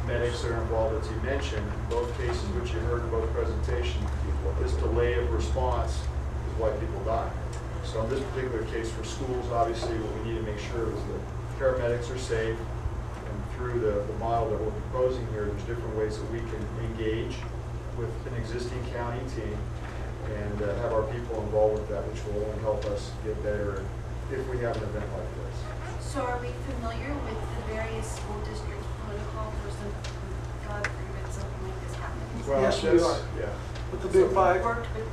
medics that are involved, as you mentioned, in both cases, which you heard in both presentations, this delay of response is why people die. So in this particular case for schools, obviously what we need to make sure is that paramedics are safe, and through the model that we're proposing here, there's different ways that we can engage with an existing county team and have our people involved with that, which will only help us get better if we have an event like this. So are we familiar with the various school districts' protocol for some, God forbid, something like this happening? Well, Yes, we are. Yeah. With the big five. Worked with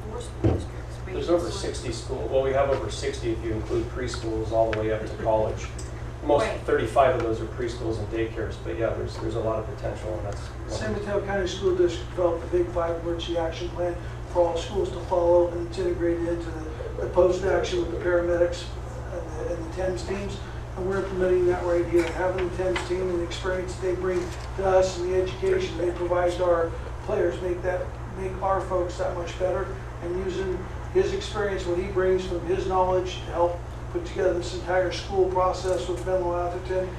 four school districts. There's over 60 schools. Well, we have over 60 if you include preschools all the way up to college. Most Right. 35 of those are preschools and daycares, but yeah, there's a lot of potential, and that's San Mateo County School District developed a big 5 emergency action plan for all schools to follow, and it's integrated into the post-action with the paramedics and the TEMS teams. And we're implementing that right here, having the TEMS team and the experience they bring to us and the education they provide to our players make our folks that much better. And using his experience, what he brings from his knowledge to help put together this entire school process with Menlo Atherton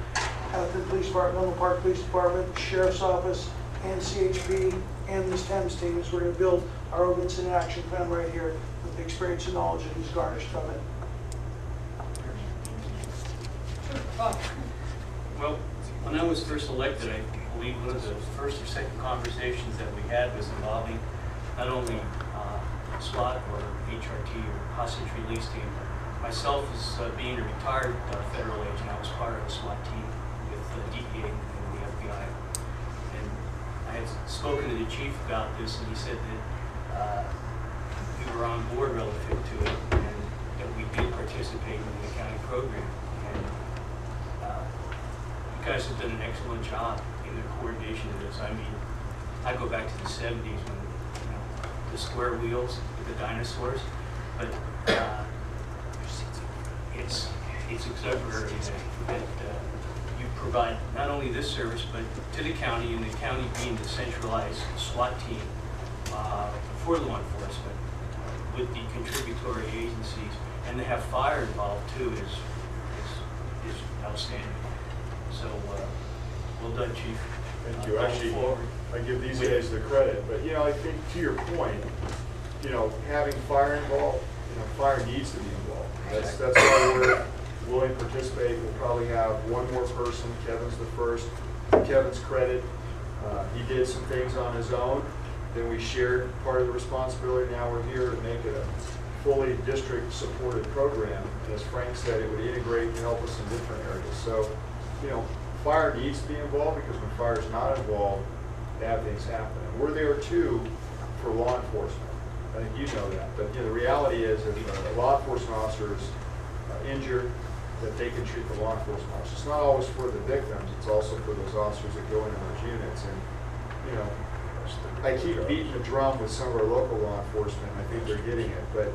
Police Department, Menlo Park Police Department, Sheriff's Office, and CHP, and this TEMS team, is we're going to build our own instant action plan right here with the experience and knowledge that he's garnished from it. Well, when I was first elected, I believe one of the first or second conversations that we had was involving not only SWAT or HRT or hostage release team, but myself as being a retired federal agent, I was part of a SWAT team with the DEA and the FBI. And I had spoken to the chief about this, and he said that we were on board relative to it, and that we did participate in the county program. And you guys have done an excellent job in the coordination of this. I mean, I go back to the 70s when the square wheels with the dinosaurs, but it's exemplary that you provide not only this service, but to the county, and the county being the centralized SWAT team for law enforcement with the contributory agencies, and to have fire involved too is outstanding. So well done, Chief. Thank you. Actually, I give these guys the credit, but I think to your point, having fire involved, fire needs to be involved. That's why we're willing to participate. We'll probably have one more person. Kevin's the first. To Kevin's credit, he did some things on his own. Then we shared part of the responsibility. Now we're here to make it a fully district-supported program. And as Frank said, it would integrate and help us in different areas. So, fire needs to be involved, because when fire is not involved, bad things happen. And we're there too for law enforcement. I think you know that. But the reality is, if a law enforcement officer is injured, that they can treat the law enforcement officer. It's not always for the victims. It's also for those officers that go into those units. And I keep beating the drum with some of our local law enforcement, I think they're getting it, but,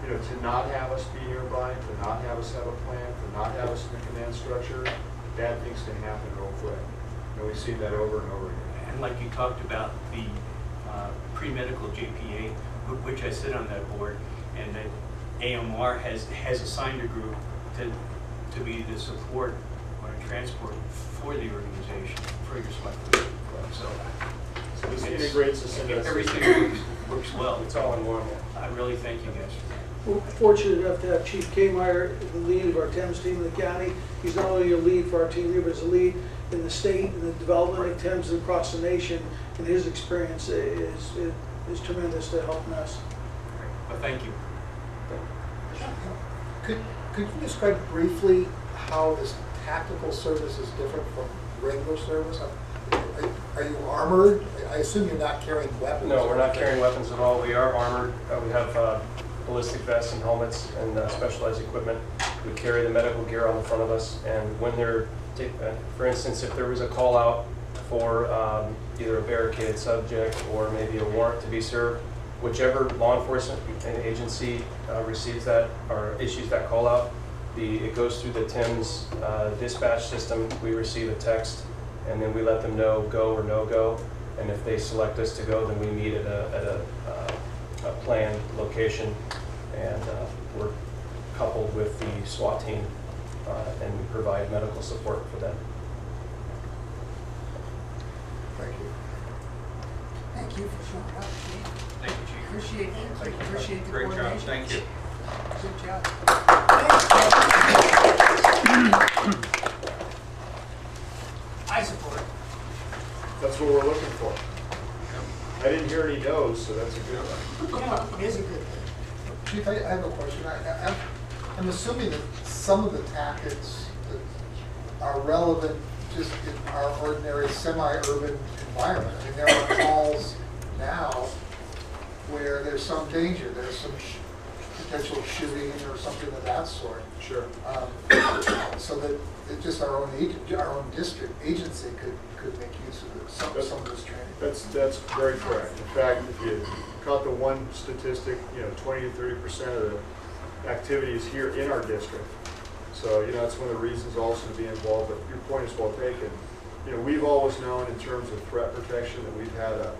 you know, to not have us be nearby, to not have us have a plan, to not have us in a command structure, bad things can happen real quick. And we've seen that over and over again. And like you talked about the pre-medical JPA, which I sit on that board, and that AMR has assigned a group to be the support or transport for the organization, for your select group. So This integrates us into everything works well. It's all in one. I really thank you guys for that. We're fortunate enough to have Chief Kmeyer, the lead of our Thames team in the county. He's not only a lead for our team here, but he's a lead in the state and the development of Thames and across the nation. And his experience is tremendous to helping us. Well, thank you. Could you describe briefly how this tactical service is different from regular service? Are you armored? I assume you're not carrying weapons. No, we're not carrying weapons at all. We are armored. We have ballistic vests and helmets and specialized equipment. We carry the medical gear on the front of us, and when they're, for instance, if there was a call out for either a barricaded subject or maybe a warrant to be served, whichever law enforcement agency receives that or issues that call out, it goes through the Thames dispatch system. We receive a text, and then we let them know go or no go. And if they select us to go, then we meet at a planned location, and we're coupled with the SWAT team, and we provide medical support for them. Thank you. Thank you for showing up, Chief. Thank you, Chief. Appreciate it. Thank you. Appreciate the Great job. coordination. Thank you. Good job. I support it. That's what we're looking for. I didn't hear any no's, so that's a good one. Yeah, it is a good thing. Chief, I have a question. I'm assuming that some of the tactics that are relevant just in our ordinary semi-urban environment. I mean, there are calls now where there's some danger, there's some potential shooting or something of that sort. Sure. So that just our own district agency could make use of some of this training. That's very correct. In fact, if you caught the one statistic, 20 to 30% of the activities here in our district. So, that's one of the reasons also to be involved, but your point is well taken. We've always known in terms of threat protection that we've had a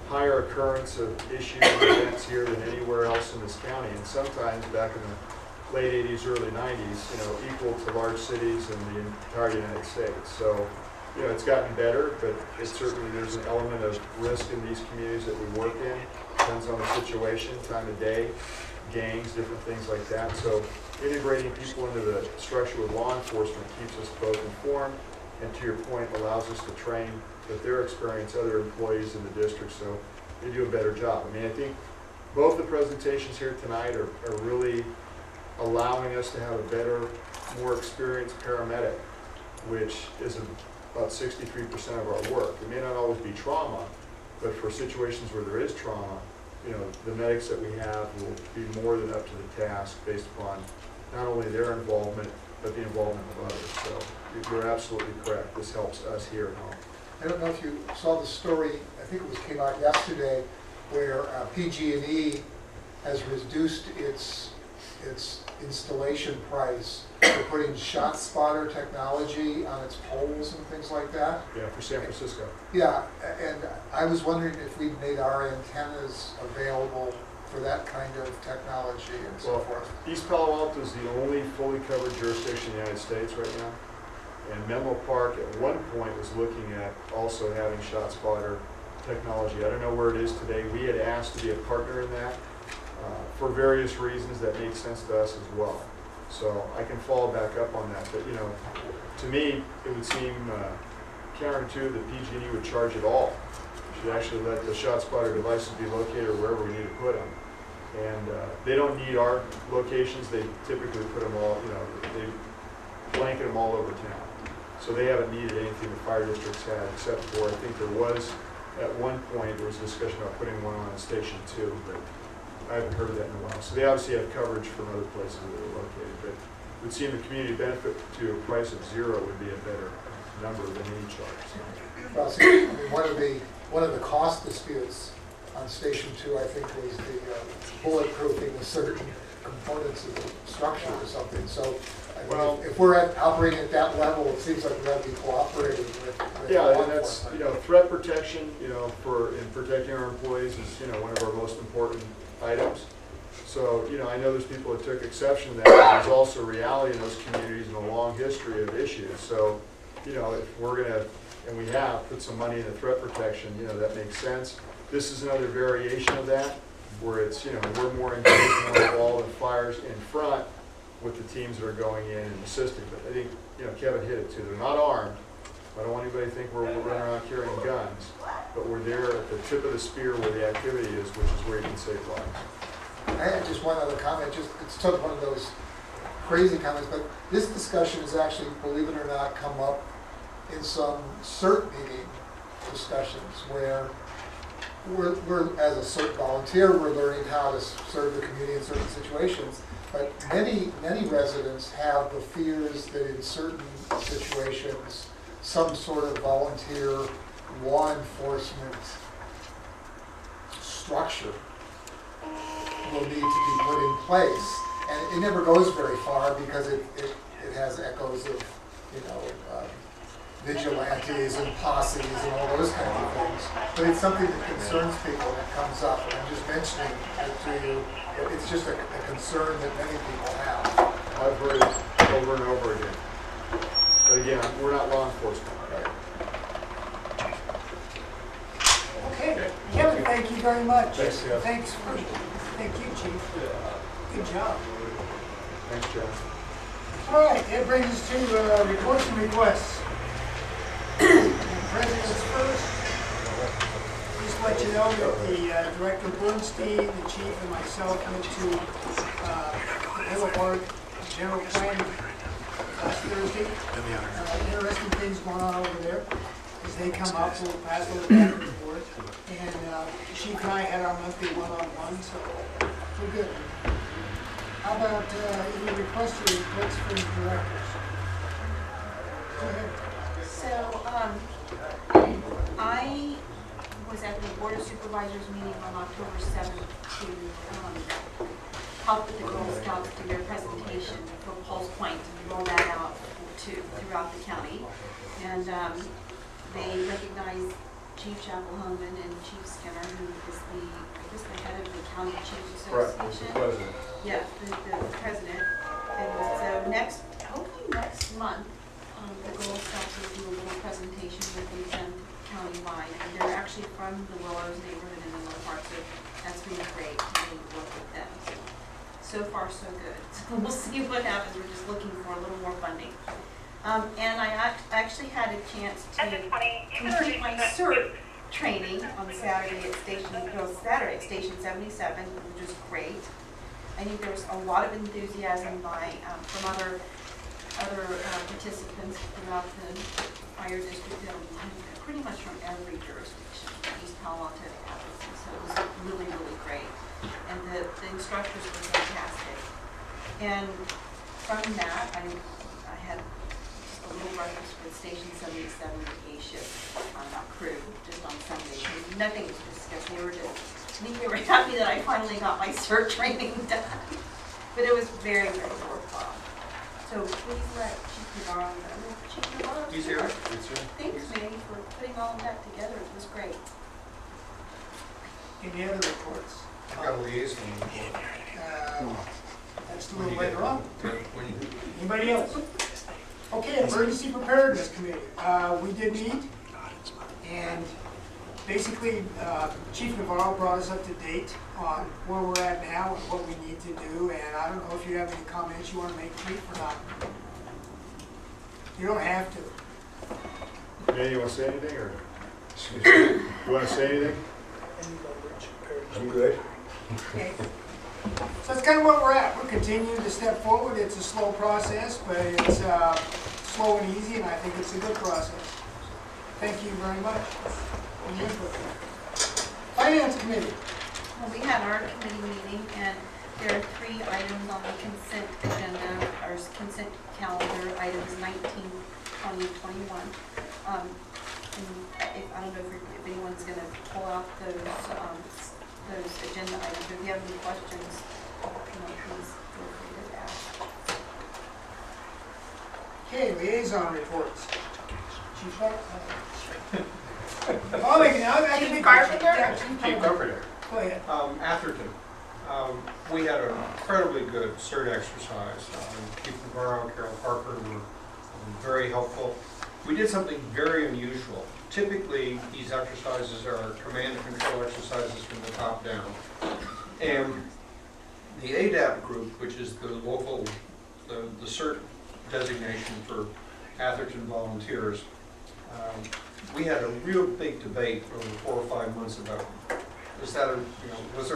higher occurrence of issues and events here than anywhere else in this county, and sometimes back in the late 80s, early 90s, equal to large cities in the entire United States. So, it's gotten better, but certainly there's an element of risk in these communities that we work in. Depends on the situation, time of day, gangs, different things like that. So integrating people into the structure with law enforcement keeps us both informed, and to your point, allows us to train with their experience other employees in the district so they do a better job. I mean, I think both the presentations here tonight are really allowing us to have a better, more experienced paramedic, which is about 63% of our work. It may not always be trauma, but for situations where there is trauma, the medics that we have will be more than up to the task based upon not only their involvement, but the involvement of others. So you're absolutely correct. This helps us here at home. I don't know if you saw the story, I think it came out yesterday, where PG&E has reduced its installation price for putting ShotSpotter technology on its poles and things like that. Yeah, for San Francisco. Yeah, and I was wondering if we'd made our antennas available for that kind of technology and so forth. East Palo Alto is the only fully covered jurisdiction in the United States right now. And Menlo Park at one point was looking at also having ShotSpotter technology. I don't know where it is today. We had asked to be a partner in that for various reasons that make sense to us as well. So I can follow back up on that. But to me, it would seem counterintuitive that PG&E would charge it all. We should actually let the ShotSpotter devices be located wherever we need to put them. And they don't need our locations. They typically put them all, they blanket them all over town. So they haven't needed anything the fire districts had, except for, I think there was, at one point, there was discussion about putting one on Station 2, but I haven't heard of that in a while. So they obviously have coverage from other places where they're located, but it would seem the community benefit to a price of 0 would be a better number than any charge. Well, see, I mean, one of the one of the cost disputes on Station 2, I think, was the bulletproofing of certain components of the structure or something. So I think if we're operating at that level, it seems like we ought to be cooperating with Yeah, law and that's, enforcement. threat protection, in protecting our employees is, one of our most important items. So, I know there's people that took exception to that, but there's also reality in those communities and a long history of issues. So, if we're gonna, and we have, put some money into threat protection, that makes sense. This is another variation of that, where it's, we're more engaged, more involved in fires in front with the teams that are going in and assisting. But I think, Kevin hit it too. They're not armed. I don't want anybody to think we're running around carrying guns, but we're there at the tip of the spear where the activity is, which is where you can save lives. I had just one other comment, it's sort of one of those crazy comments, but this discussion has actually, believe it or not, come up in some CERT meeting discussions where we're as a CERT volunteer, we're learning how to serve the community in certain situations, but many residents have the fears that in certain situations, some sort of volunteer law enforcement structure will need to be put in place. And it never goes very far because it has echoes of, vigilantes and posses and all those kinds of things. But it's something that concerns people when it comes up. And I'm just mentioning it to you. It's just a concern that many people have. I've heard it over and over again. But again, we're not law enforcement. Right? Okay, Kevin, thank you very much. Thanks, Jeff. Thank you, Chief. Good job. Thanks, Jeff. All right, that brings us to reports and requests. President's first. Just to let you know that the Director Bernstein, the Chief, and myself went to the Boulevard General Plan last Thursday. Interesting things going on over there. As they come up, we'll pass those back and forth. And the Chief and I had our monthly one-on-one, so we're good. How about any requests or reports from the directors? Go ahead. So, I was at the Board of Supervisors meeting on October 7th to help with the Girl Scouts do their presentation for Pulse Point and roll that out throughout the county. And they recognized Chief Chapel-Homan and Chief Skinner, who is the head of the County Chiefs Association. President. Yeah, the president. And so hopefully next month, the Girl Scouts will do a little presentation with them countywide. And they're actually from the Willows neighborhood in Menlo Park, so that's been great to be able to work with them. So far, so good. So we'll see what happens. We're just looking for a little more funding. And I actually had a chance to complete my CERT training on Saturday at Station 77, which was great. I think there was a lot of enthusiasm from other participants throughout the fire district, and pretty much from every jurisdiction, East Palo Alto, Appleton. So it was really, really great. And the instructors were fantastic. And from that, I had just a little breakfast with Station 77 A shift crew just on Sunday. Nothing was discussed. I think they were happy that I finally got my CERT training done. But it was very, very worthwhile. So please let Chief Navarro know. Chief Navarro. He's here. Thanks, Manny, for putting all of that together. It was great. Any other reports? I've got a liaison. That's a little later on. Anybody else? Okay, Emergency Preparedness Committee. We did meet, and basically, Chief Navarro brought us up to date on where we're at now and what we need to do, and I don't know if you have any comments you want to make, Chief, or not. You don't have to. Manny, you want to say anything, or? You want to say anything? I'm good. Okay. So that's kind of where we're at. We're continuing to step forward. It's a slow process, but it's slow and easy, and I think it's a good process. Thank you very much for your input. Finance Committee. Well, we had our committee meeting, and there are 3 items on the consent agenda, or consent calendar, items 19, 20, 21. if, I don't know if anyone's gonna pull out those agenda items. If you have any questions, please feel free to ask. Okay, liaison reports. Chief Clark? I'll make it, I can make Carpenter? Yeah, Chief Carpenter. Go ahead. Atherton, we had an incredibly good CERT exercise. Chief Navarro, Carol Parker were very helpful. We did something very unusual. Typically, these exercises are command and control exercises from the top down. And the ADAP group, which is the local, the CERT designation for Atherton volunteers, we had a real big debate over 4 or 5 months about, was there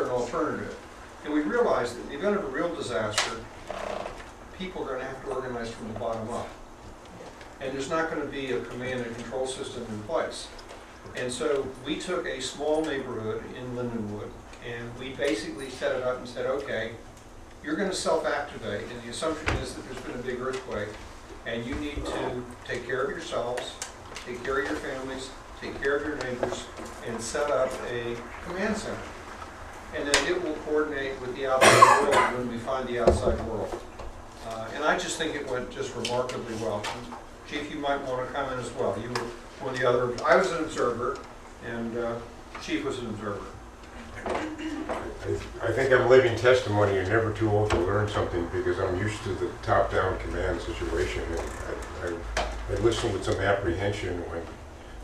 an alternative? And we realized that in the event of a real disaster, people are going to have to organize from the bottom up. And there's not going to be a command and control system in place. And so we took a small neighborhood in Lindenwood, and we basically set it up and said, okay, you're going to self-activate, and the assumption is that there's been a big earthquake, and you need to take care of yourselves, take care of your families, take care of your neighbors, and set up a command center. And then it will coordinate with the outside world when we find the outside world. And I just think it went just remarkably well. Chief, you might want to comment as well. You were one of the other, I was an observer, and Chief was an observer. I think I'm living testimony. You're never too old to learn something, because I'm used to the top-down command situation. And I listened with some apprehension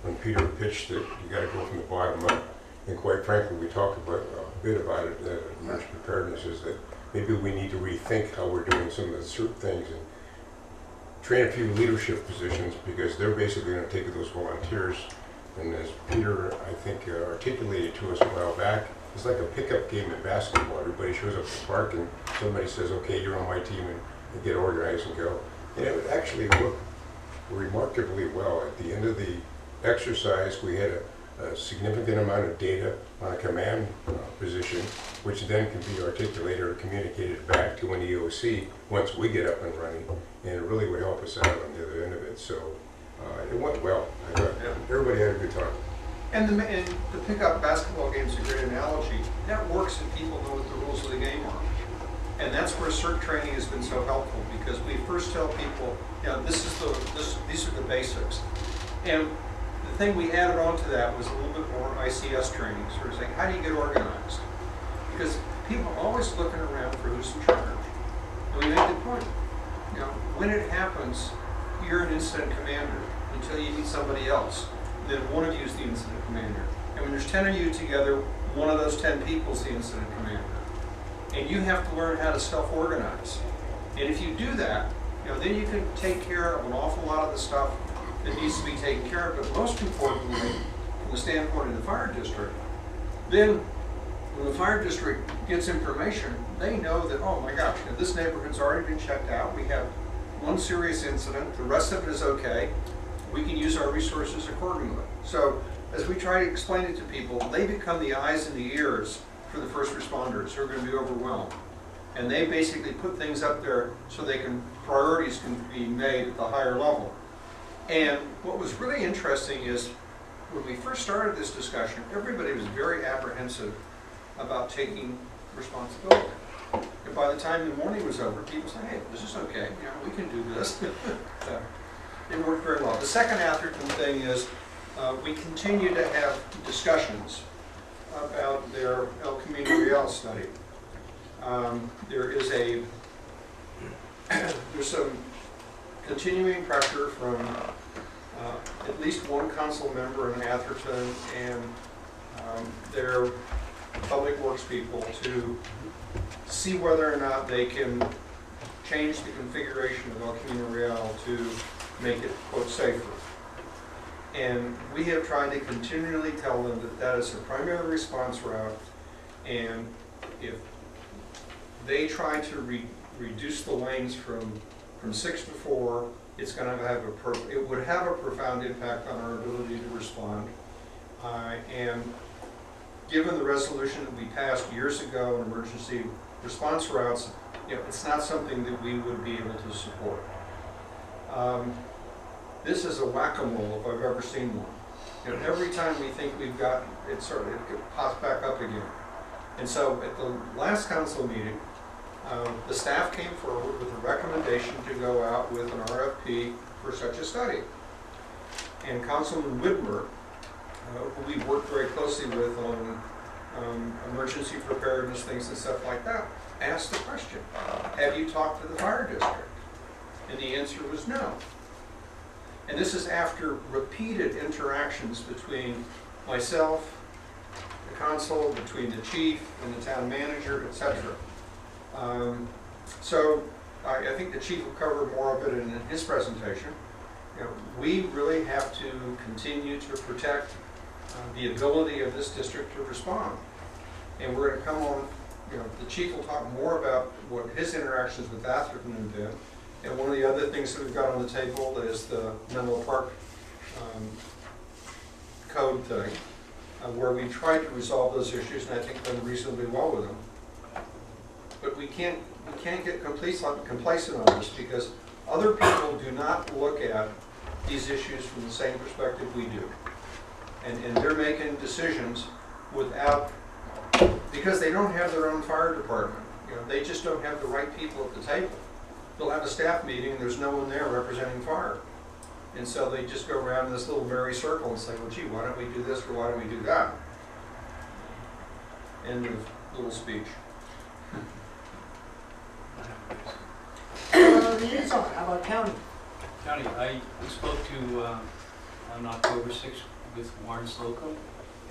when Peter pitched that you got to go from the bottom up. And quite frankly, we talked about a bit about it. Emergency preparedness is that maybe we need to rethink how we're doing some of the certain things and train a few leadership positions, because they're basically going to take those volunteers. And as Peter, I think, articulated to us a while back, it's like a pickup game in basketball. Everybody shows up at the park and somebody says, okay, you're on my team, and get organized and go. And it actually worked remarkably well. At the end of the exercise, we had a significant amount of data on a command position, which then can be articulated or communicated back to an EOC once we get up and running, and it really would help us out on the other end of it. So it went well. I thought everybody had a good time. And the pickup basketball game is a great analogy. That works if people know what the rules of the game are. And that's where CERT training has been so helpful, because we first tell people, these are the basics. And the thing we added on to that was a little bit more ICS training, sort of saying, how do you get organized? Because people are always looking around for who's in charge. And we make the point, when it happens, you're an incident commander until you need somebody else. Then one of you is the incident commander. And when there's 10 of you together, one of those 10 people is the incident commander. And you have to learn how to self-organize. And if you do that, then you can take care of an awful lot of the stuff that needs to be taken care of. But most importantly, from the standpoint of the fire district, then when the fire district gets information, they know that, oh my gosh, this neighborhood's already been checked out. We have one serious incident. The rest of it is okay. We can use our resources accordingly. So as we try to explain it to people, they become the eyes and the ears for the first responders who are going to be overwhelmed. And they basically put things up there so priorities can be made at the higher level. And what was really interesting is when we first started this discussion, everybody was very apprehensive about taking responsibility. And by the time the morning was over, people said, hey, this is okay, we can do this. It worked very well. The second Atherton thing is we continue to have discussions about their El Camino Real study. There's some continuing pressure from at least one council member in Atherton and their public works people to see whether or not they can change the configuration of El Camino Real to make it, quote, safer. And we have tried to continually tell them that that is a primary response route, and if they try to reduce the lanes from 6 to 4, it's going to have it would have a profound impact on our ability to respond. And given the resolution that we passed years ago on emergency response routes, it's not something that we would be able to support. This is a whack-a-mole if I've ever seen one. You know, every time we think we've got it it pops back up again. And so at the last council meeting, the staff came forward with a recommendation to go out with an RFP for such a study. And Councilman Whitmer, who we worked very closely with on emergency preparedness things and stuff like that, asked the question, have you talked to the fire district? And the answer was no. And this is after repeated interactions between myself, the council, between the chief and the town manager, etc. So I think the chief will cover more of it in his presentation. You know, we really have to continue to protect the ability of this district to respond. And we're going to come on, you know, the chief will talk more about what his interactions with Atherton have been. And one of the other things that we've got on the table is the Menlo Park code thing, where we tried to resolve those issues, and I think done reasonably well with them. But we can't get complacent on this, because other people do not look at these issues from the same perspective we do. And they're making decisions without, because they don't have their own fire department. You know, they just don't have the right people at the table. They'll have a staff meeting and there's no one there representing fire. And so they just go around in this little merry circle and say, well, gee, why don't we do this or why don't we do that? End of little speech. Liaison, how about county? County, I spoke to, on October 6th with Warren Slocum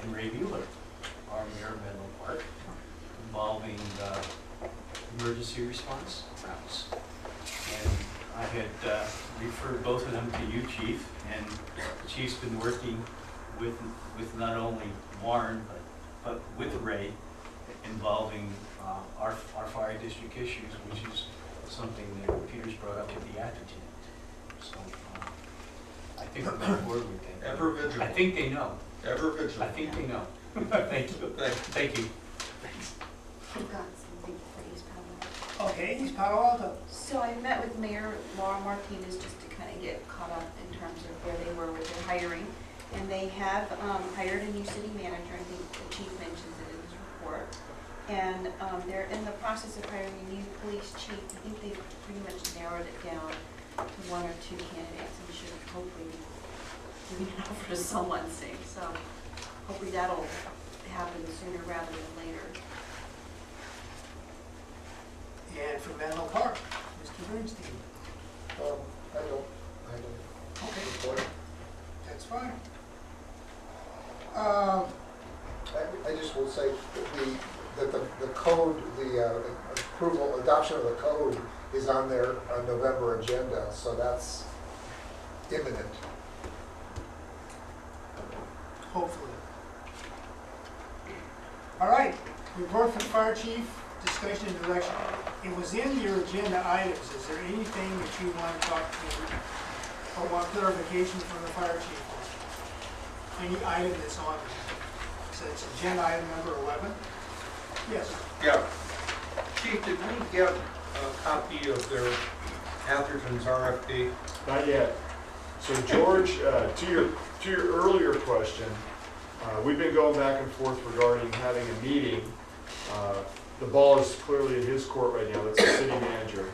and Ray Bueller, our mayor of Menlo Park, involving emergency response routes. And I had referred both of them to you, Chief, and the Chief's been working with not only Warren, but with Ray, involving our fire district issues, which is something that Peter's brought up with the adjutant. So I think we're going forward with that. Ever vigilant. I think they know. Ever vigilant. I think they know. Thank you. Thank you. I've got something for East Palo Alto. Okay, East Palo Alto. So I met with Mayor Laura Martinez just to kind of get caught up in terms of where they were with their hiring. And they have hired a new city manager. I think the chief mentions it in his report. And they're in the process of hiring a new police chief. I think they've pretty much narrowed it down to one or two candidates and should hopefully be giving it over to someone soon. So hopefully that'll happen sooner rather than later. And from Menlo Park, Mr. Bernstein. I don't. Okay, Report. that's fine. I just will say that the code, the approval, adoption of the code is on their November agenda, so that's imminent. Hopefully. All right, report from fire chief, discussion and direction. It was in your agenda items. Is there anything that you want to talk to or want clarification from the fire chief on? Any item that's on there? So it's agenda item number 11? Yes. Yeah. Chief, did we get a copy of their Atherton's RFP? Not yet. So George, to your earlier question, we've been going back and forth regarding having a meeting. The ball is clearly in his court right now. That's the city manager,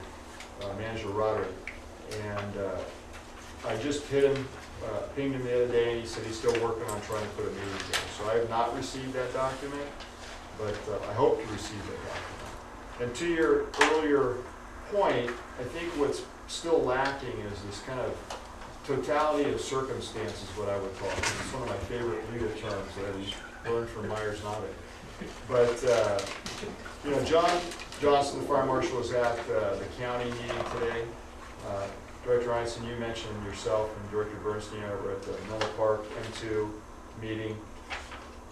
Manager Roderick. And I just hit him, pinged him the other day, and he said he's still working on trying to put a meeting together. So I have not received that document, but I hope to receive that document. And to your earlier point, I think what's still lacking is this kind of totality of circumstances, what I would call it. It's one of my favorite legal terms that I learned from Myers-Navick. But, you know, John Johnson, the fire marshal, was at the county meeting today. Director Einstein, you mentioned yourself and Director Bernstein over at the Menlo Park M2 meeting.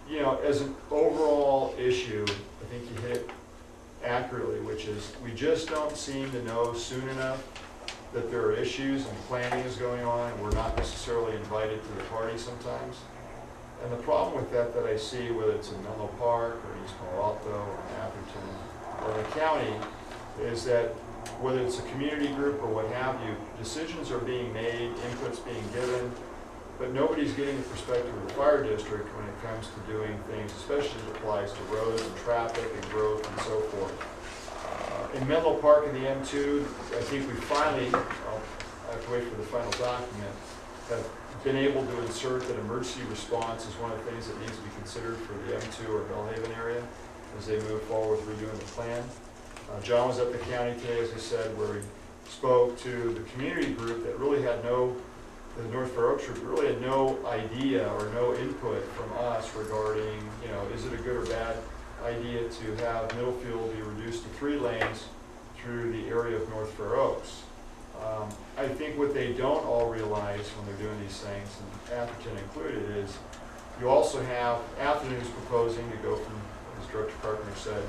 You know, as an overall issue, I think you hit it accurately, which is we just don't seem to know soon enough that there are issues and planning is going on, and we're not necessarily invited to the party sometimes. And the problem with that I see, whether it's in Menlo Park or East Palo Alto or Atherton or the county, is that whether it's a community group or what have you, decisions are being made, input's being given, but nobody's getting the perspective of the fire district when it comes to doing things, especially as it applies to roads and traffic and growth and so forth. In Menlo Park in the M2, I think we finally, I have to wait for the final document, have been able to insert that emergency response is one of the things that needs to be considered for the M2 or Bellhaven area as they move forward with redoing the plan. John was at the county today, as I said, where he spoke to the community group that really had no, the North Fair Oaks group really had no idea or no input from us regarding, you know, is it a good or bad idea to have Middlefield be reduced to 3 lanes through the area of North Fair Oaks. I think what they don't all realize when they're doing these things, and Atherton included, is you also have Atherton who's proposing to go from, as Director Carpenter said,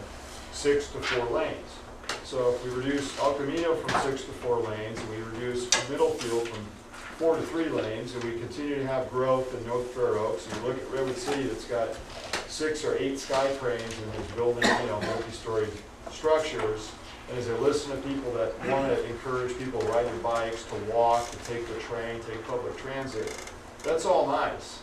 6 to 4 lanes. So if we reduce El Camino from 6 to 4 lanes, and we reduce Middlefield from 4 to 3 lanes, and we continue to have growth in North Fair Oaks, and you look at Redwood City that's got 6 or 8 sky cranes and is building, you know, multi-story structures, and as I listen to people that want to encourage people to ride their bikes, to walk, to take the train, take public transit, that's all nice.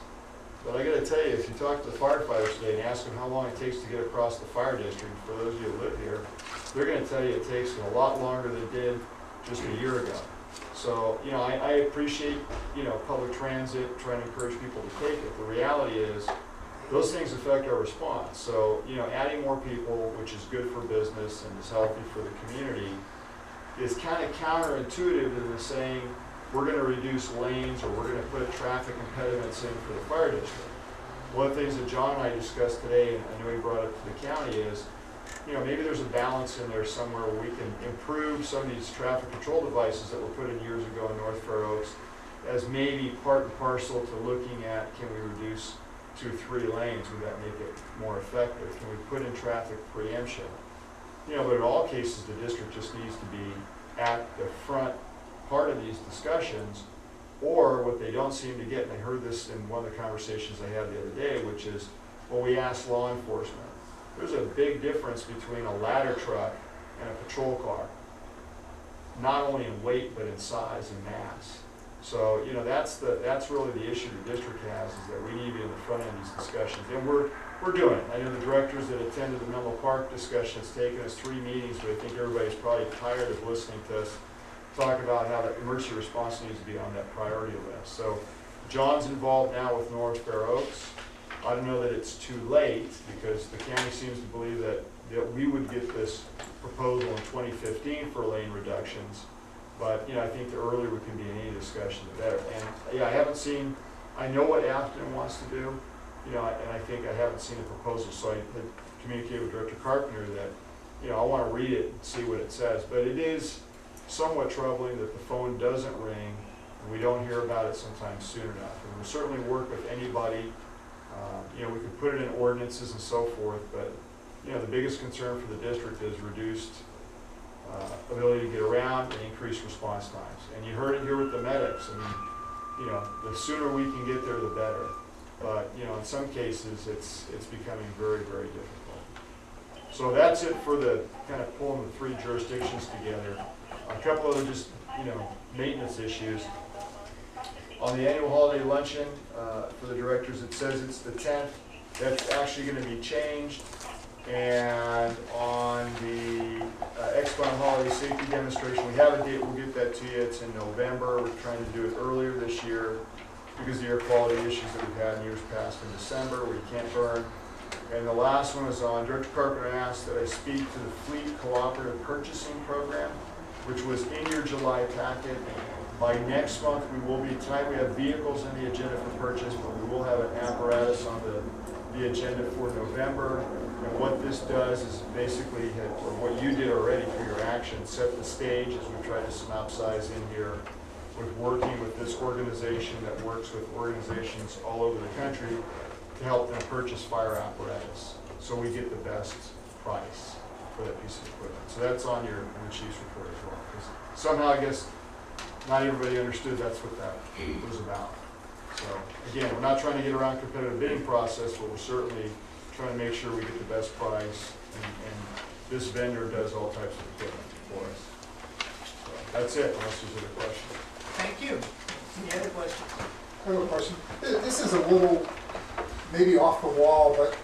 But I got to tell you, if you talk to the firefighters today and ask them how long it takes to get across the fire district, for those of you who live here, they're going to tell you it takes a lot longer than it did just a year ago. So, you know, I appreciate, you know, public transit, trying to encourage people to take it. The reality is, those things affect our response. So, you know, adding more people, which is good for business and is healthy for the community, is kind of counterintuitive to the saying, we're going to reduce lanes or we're going to put traffic impediments in for the fire district. One of the things that John and I discussed today, and I know he brought up to the county, is, you know, maybe there's a balance in there somewhere where we can improve some of these traffic control devices that were put in years ago in North Fair Oaks as maybe part and parcel to looking at, can we reduce to 3 lanes? Would that make it more effective? Can we put in traffic preemption? You know, but in all cases, the district just needs to be at the front part of these discussions, or what they don't seem to get, and I heard this in one of the conversations I had the other day, which is, well, we asked law enforcement. There's a big difference between a ladder truck and a patrol car, not only in weight, but in size and mass. So, you know, that's really the issue the district has, is that we need to be in the front end of these discussions. And we're doing it. I know the directors that attended the Menlo Park discussion, it's taken us 3 meetings, but I think everybody's probably tired of listening to us talk about how the emergency response needs to be on that priority list. So John's involved now with North Fair Oaks. I don't know that it's too late, because the county seems to believe that we would get this proposal in 2015 for lane reductions. But, you know, I think the earlier we can be in any discussion, the better. And, yeah, I know what Atherton wants to do, you know, and I think I haven't seen a proposal, so I had communicated with Director Carpenter that, you know, I want to read it and see what it says. But it is somewhat troubling that the phone doesn't ring and we don't hear about it sometimes soon enough. And we'll certainly work with anybody. You know, we could put it in ordinances and so forth, but, you know, the biggest concern for the district is reduced ability to get around and increased response times. And you heard it here with the medics. I mean, you know, the sooner we can get there, the better. But, you know, in some cases, it's becoming very, very difficult. So that's it for the kind of pulling the 3 jurisdictions together. A couple other just, you know, maintenance issues. On the annual holiday luncheon for the directors, it says it's the 10th. That's actually going to be changed. And on the Expo Holiday Safety Demonstration, we have a date, we'll get that to you. It's in November. We're trying to do it earlier this year because of the air quality issues that we've had in years past in December where you can't burn. And the last one is on, Director Carpenter asked that I speak to the Fleet Cooperative Purchasing Program, which was in your July packet. By next month, we will be, tonight we have vehicles on the agenda for purchase, but we will have an apparatus on the agenda for November. And what this does is basically, or what you did already for your action, set the stage as we try to synopsize in here with working with this organization that works with organizations all over the country to help them purchase fire apparatus so we get the best price for that piece of equipment. So that's on your chief's report as well. Because somehow, I guess, not everybody understood that's what that was about. So again, we're not trying to get around competitive bidding process, but we're certainly trying to make sure we get the best price, and this vendor does all types of equipment for us. So that's it, unless there's other questions. Thank you. Any other questions? I have a question. This is a little, maybe off the wall, but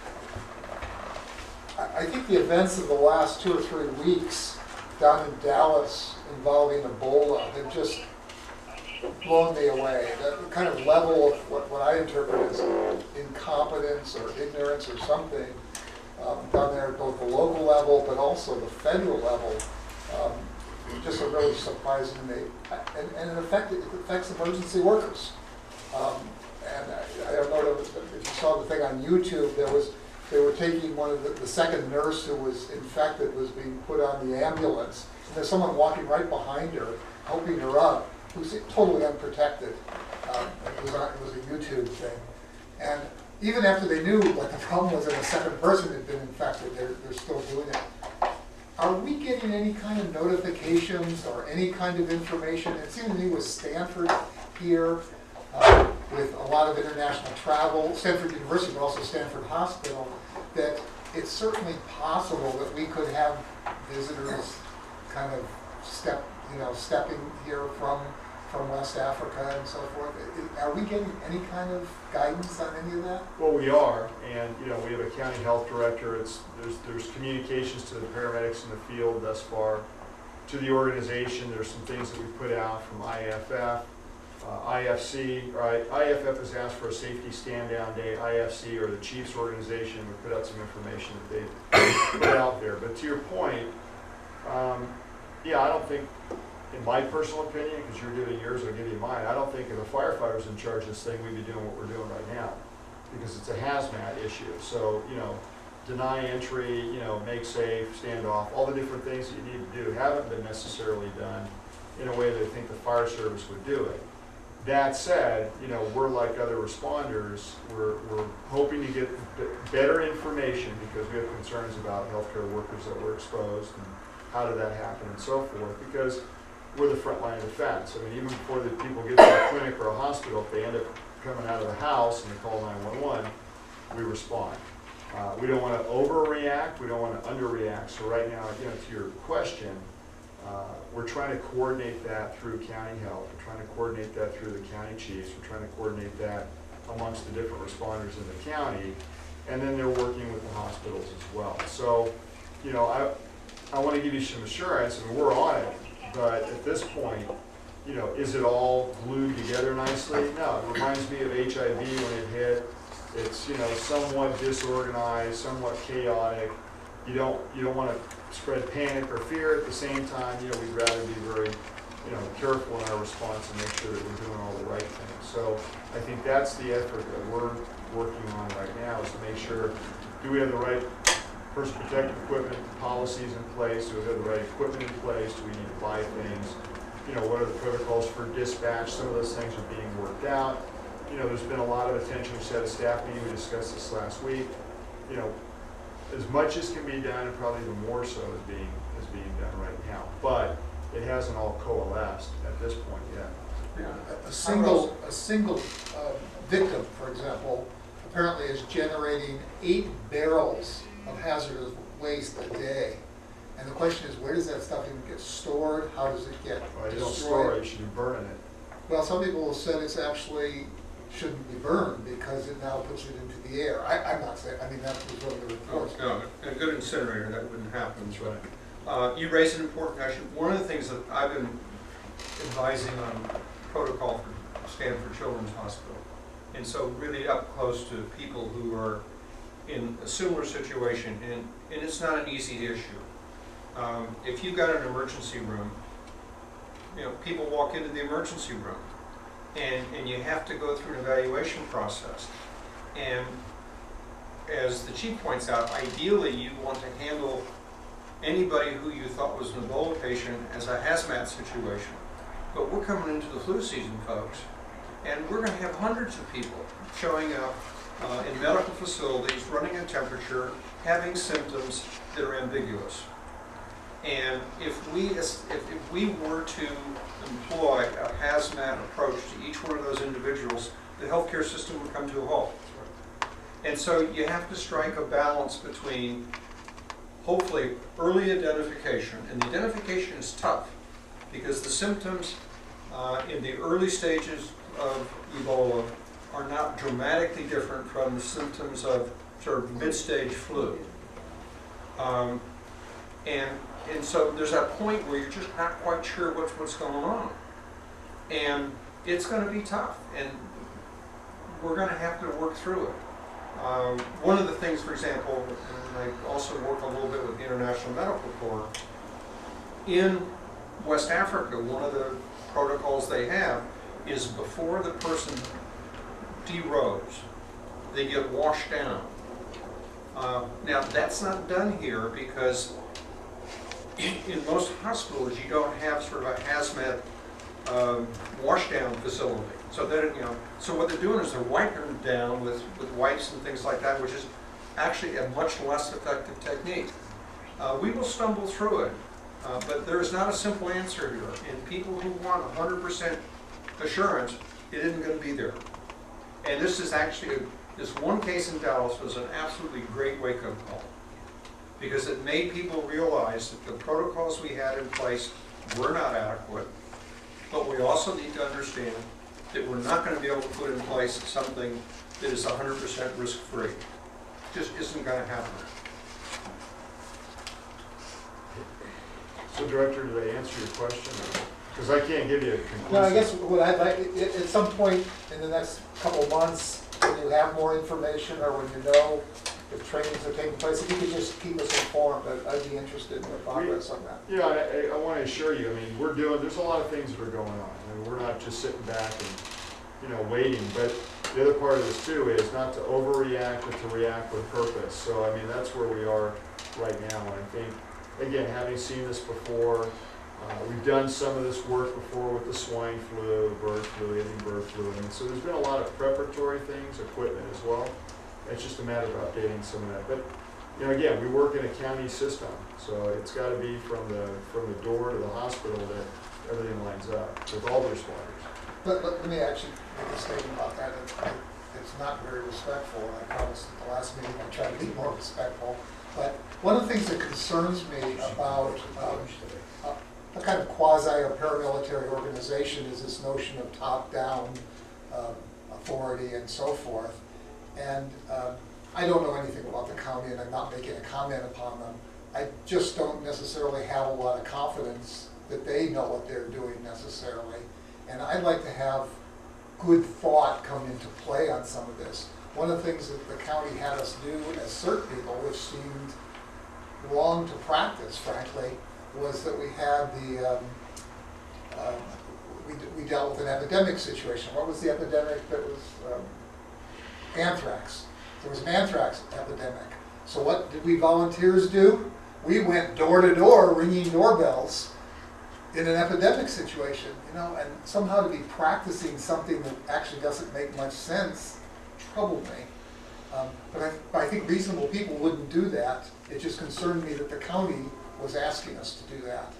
I think the events of the last 2 or 3 weeks down in Dallas involving Ebola have just blown me away. That kind of level of what I interpret as incompetence or ignorance or something down there at both the local level but also the federal level just are really surprising to me. And it affects emergency workers. And I don't know if you saw the thing on YouTube. They were taking one of the second nurse who was infected was being put on the ambulance. And there's someone walking right behind her, helping her up, who's totally unprotected. It was a YouTube thing. And even after they knew what the problem was and a second person had been infected, they're still doing it. Are we getting any kind of notifications or any kind of information? It seemed to me with Stanford here, with a lot of international travel, Stanford University, but also Stanford Hospital, that it's certainly possible that we could have visitors kind of stepping here from West Africa and so forth. Are we getting any kind of guidance on any of that? Well, we are, and we have a county health director. There's communications to the paramedics in the field thus far, to the organization. There's some things that we put out from IFF, IFC. Right? IFF has asked for a safety stand-down day. IFC, or the Chiefs organization, we put out some information that they put out there. But to your point, I don't think, in my personal opinion, because you're giving yours, I'll give you mine, I don't think if a firefighter's in charge of this thing, we'd be doing what we're doing right now, because it's a hazmat issue. So, deny entry, make safe, stand off, all the different things that you need to do haven't been necessarily done in a way that I think the fire service would do it. That said, we're like other responders. We're hoping to get better information because we have concerns about healthcare workers that were exposed and how did that happen and so forth, because we're the front line of defense. I mean, even before the people get to a clinic or a hospital, if they end up coming out of the house and they call 911, we respond. We don't want to overreact. We don't want to underreact. So right now, to your question, we're trying to coordinate that through county health. We're trying to coordinate that through the county chiefs. We're trying to coordinate that amongst the different responders in the county. And then they're working with the hospitals as well. So, I want to give you some assurance. I mean, we're on it. But at this point, is it all glued together nicely? No. It reminds me of HIV when it hit. It's, somewhat disorganized, somewhat chaotic. You don't want to spread panic or fear. At the same time, we'd rather be very, careful in our response and make sure that we're doing all the right things. So I think that's the effort that we're working on right now, is to make sure, do we have the right personal protective equipment policies in place? Do we have the right equipment in place? Do we need to buy things? What are the protocols for dispatch? Some of those things are being worked out. There's been a lot of attention. We had a staff meeting. We discussed this last week. As much as can be done, and probably even more so is being done right now. But it hasn't all coalesced at this point yet. A single victim, for example, apparently is generating 8 barrels of hazardous waste a day. And the question is, where does that stuff even get stored? How does it get Well, you destroyed? don't store it, you should be burning it. Well, some people have said it's actually shouldn't be burned because it now puts it into the air. I'm not saying, that was one of the reports. No, a good incinerator, that wouldn't happen. That's right. You raised an important question. One of the things that I've been advising on protocol for Stanford Children's Hospital, and so really up close to people who are in a similar situation, and it's not an easy issue. If you've got an emergency room, people walk into the emergency room, and you have to go through an evaluation process. And as the chief points out, ideally you want to handle anybody who you thought was an Ebola patient as a hazmat situation. But we're coming into the flu season, folks, and we're going to have hundreds of people showing up in medical facilities, running a temperature, having symptoms that are ambiguous. And if we were to employ a hazmat approach to each one of those individuals, the healthcare system would come to a halt. And so you have to strike a balance between hopefully early identification, and the identification is tough because the symptoms in the early stages of Ebola are not dramatically different from the symptoms of sort of mid-stage flu. And so there's that point where you're just not quite sure what's going on. And it's going to be tough, and we're going to have to work through it. One of the things, for example, and I also work a little bit with the International Medical Corps, in West Africa, one of the protocols they have is before the person derobes, they get washed down. Now, that's not done here because in most hospitals, you don't have sort of a hazmat washdown facility. So that, so what they're doing is they're wiping them down with wipes and things like that, which is actually a much less effective technique. We will stumble through it, but there is not a simple answer here. And people who want 100% assurance, it isn't going to be there. And this is actually, this one case in Dallas was an absolutely great wake-up call, because it made people realize that the protocols we had in place were not adequate, but we also need to understand that we're not going to be able to put in place something that is 100% risk-free. Just isn't going to happen. So, Director, did I answer your question? Because I can't give you a conclusive. No, I guess what I'd like, at some point in the next couple months, when you have more information or when you know if trainings are taking place, if you could just keep us informed, I'd be interested in the progress on that. Yeah, I want to assure you, I mean, there's a lot of things that are going on. I mean, we're not just sitting back and, waiting, but the other part of this too is not to overreact, but to react with purpose. So, I mean, that's where we are right now. And I think, again, having seen this before, we've done some of this work before with the swine flu, bird flu, avian bird flu, and so there's been a lot of preparatory things, equipment as well. It's just a matter of updating some of that. But again, we work in a county system, so it's got to be from the door to the hospital that everything lines up with all the responders. But let me actually make a statement about that. It's not very respectful, and I promised at the last meeting I'd try to be more respectful. But one of the things that concerns me about a kind of quasi or paramilitary organization is this notion of top-down authority and so forth. And I don't know anything about the county, and I'm not making a comment upon them. I just don't necessarily have a lot of confidence that they know what they're doing necessarily. And I'd like to have good thought come into play on some of this. One of the things that the county had us do as CERT people, which seemed wrong to practice, frankly, was that we had we dealt with an epidemic situation. What was the epidemic that was anthrax? There was an anthrax epidemic. So what did we volunteers do? We went door to door ringing doorbells in an epidemic situation, and somehow to be practicing something that actually doesn't make much sense troubled me. But I think reasonable people wouldn't do that. It just concerned me that the county was asking us to do that.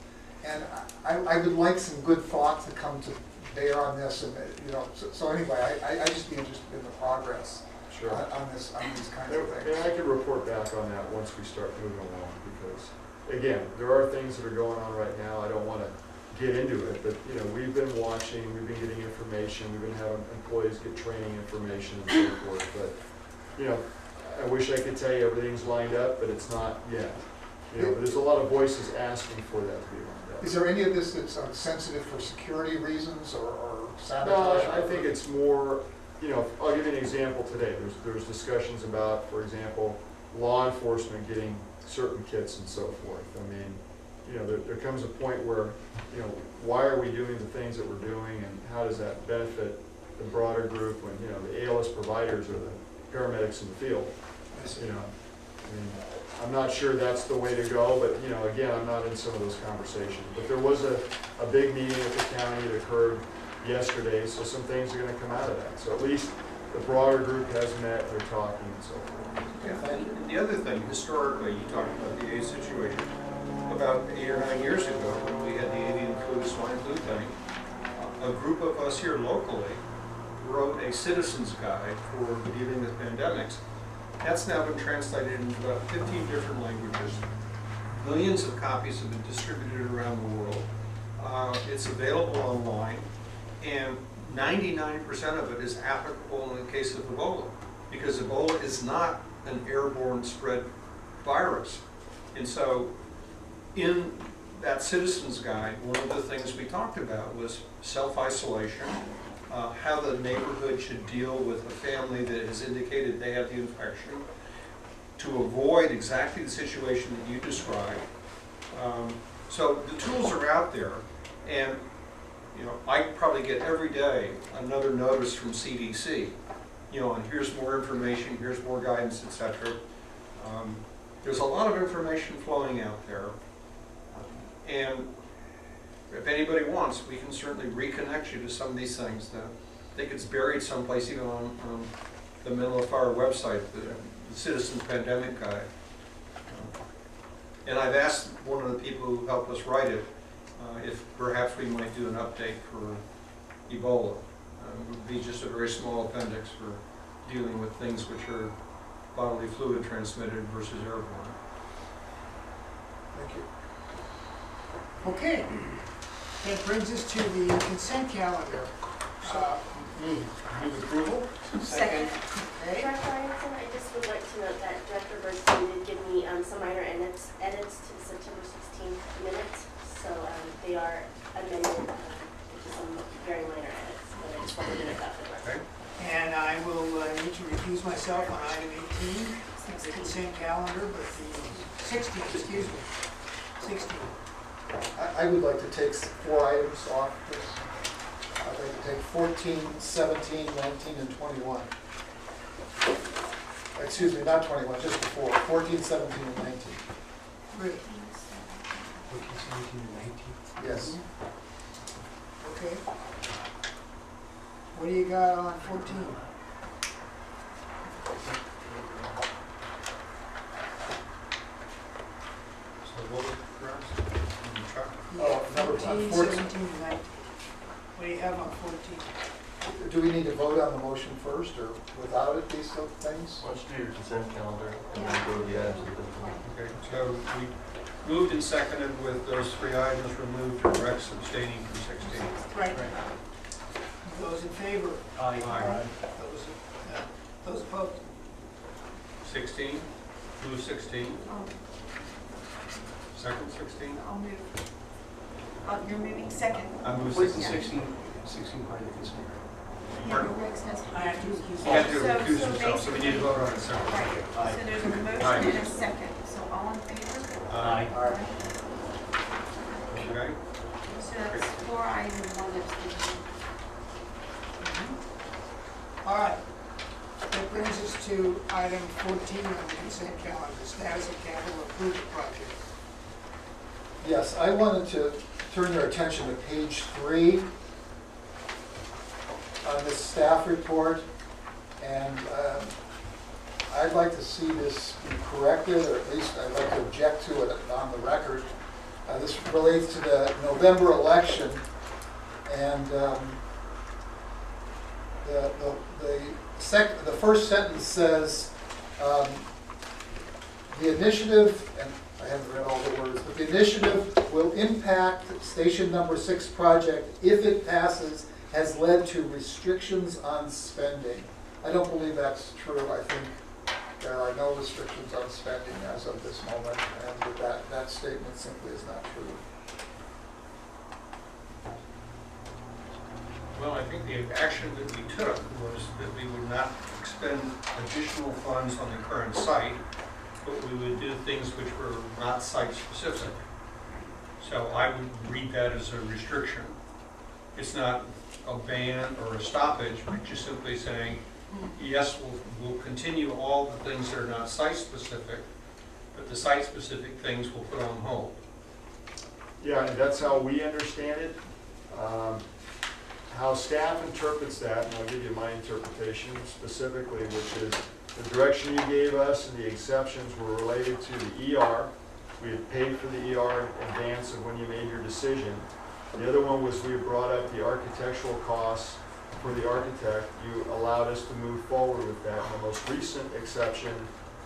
And I would like some good thought to come to bear on this. And so anyway, I just be interested in the progress on these kinds of things. And I can report back on that once we start moving along, because again, there are things that are going on right now. I don't want to get into it, but we've been watching, we've been getting information, we've been having employees get training information and so forth. But I wish I could tell you everything's lined up, but it's not yet. But there's a lot of voices asking for that to be lined up. Is there any of this that's sensitive for security reasons or sabotage? No, I think it's more. I'll give you an example today. There's discussions about, for example, law enforcement getting certain kits and so forth. I mean, there comes a point where, why are we doing the things that we're doing, and how does that benefit the broader group when, the ALS providers are the paramedics in the field? I mean, I'm not sure that's the way to go, but, again, I'm not in some of those conversations. But there was a big meeting at the county that occurred yesterday, so some things are going to come out of that. So at least the broader group has met, they're talking and so forth. Yeah, and the other thing, historically, you talked about the AIDS situation. About 8 or 9 years ago, when we had the avian flu, swine flu thing, a group of us here locally wrote a citizen's guide for dealing with pandemics. That's now been translated into about 15 different languages. Millions of copies have been distributed around the world. It's available online. And 99% of it is applicable in the case of Ebola, because Ebola is not an airborne spread virus. And so in that citizen's guide, one of the things we talked about was self-isolation, how the neighborhood should deal with a family that has indicated they have the infection, to avoid exactly the situation that you described. So the tools are out there, and I probably get every day another notice from CDC, and here's more information, here's more guidance, etc. There's a lot of information flowing out there, and if anybody wants, we can certainly reconnect you to some of these things. I think it's buried someplace, even on the Menlo Fire website, the Citizens Pandemic Guide. And I've asked one of the people who helped us write it if perhaps we might do an update for Ebola. It would be just a very small appendix for dealing with things which are bodily fluid transmitted versus airborne. Thank you. Okay, that brings us to the consent calendar. Move approval? Second. Okay, Director Ianson, I just would like to note that Director Bernstein did give me some minor edits to the September 16th minutes. So they are amended with some very minor edits, but I just wanted to note that for the record. and I will need to recuse myself on item 18, the consent calendar, but the 16, excuse me, 16. I would like to take 4 items off this. I'd like to take 14, 17, 19, and 21. Excuse me, not 21, just the 4. 14, 17, and 19. Great. 14, 17, and 19. Yes. Okay. What do you got on 14? So what was the rest? Oh, number 14, 14. 17, and 19. What do you have on 14? Do we need to vote on the motion first, or without it, these things? Why don't you do your consent calendar and then go to the items of the Okay, so we moved and seconded with those 3 items removed and Rex abstaining from 16. Right. Those in favor? Aye. Those opposed? 16, move 16, second 16. I'll move. You're moving second. I move Where's the 16. 16 part of the consent? Pardon? I have to recuse He had to myself. recuse himself, so we need to vote on it separately. Right, so there's a motion Aye. and a second, so all in favor? Aye. Aye. Okay. So that's 4 ayes and 1 abstention. All right. That brings us to item 14 on the consent calendar, status of capital improvement project. Yes, I wanted to turn your attention to page 3 on this staff report, and I'd like to see this be corrected, or at least I'd like to object to it on the record. This relates to the November election, and the first sentence says, the initiative, and I haven't read all the words, but the initiative will impact Station Number 6 project if it passes, has led to restrictions on spending. I don't believe that's true. I think there are no restrictions on spending as of this moment, and that statement simply is not true. Well, I think the action that we took was that we would not expend additional funds on the current site, but we would do things which were not site-specific. So I would read that as a restriction. It's not a ban or a stoppage, but just simply saying, yes, we'll continue all the things that are not site-specific, but the site-specific things we'll put on hold. Yeah, and that's how we understand it. How staff interprets that, and I'll give you my interpretation specifically, which is the direction you gave us and the exceptions were related to the ER. We had paid for the ER in advance of when you made your decision. The other one was we brought up the architectural costs for the architect. You allowed us to move forward with that. And the most recent exception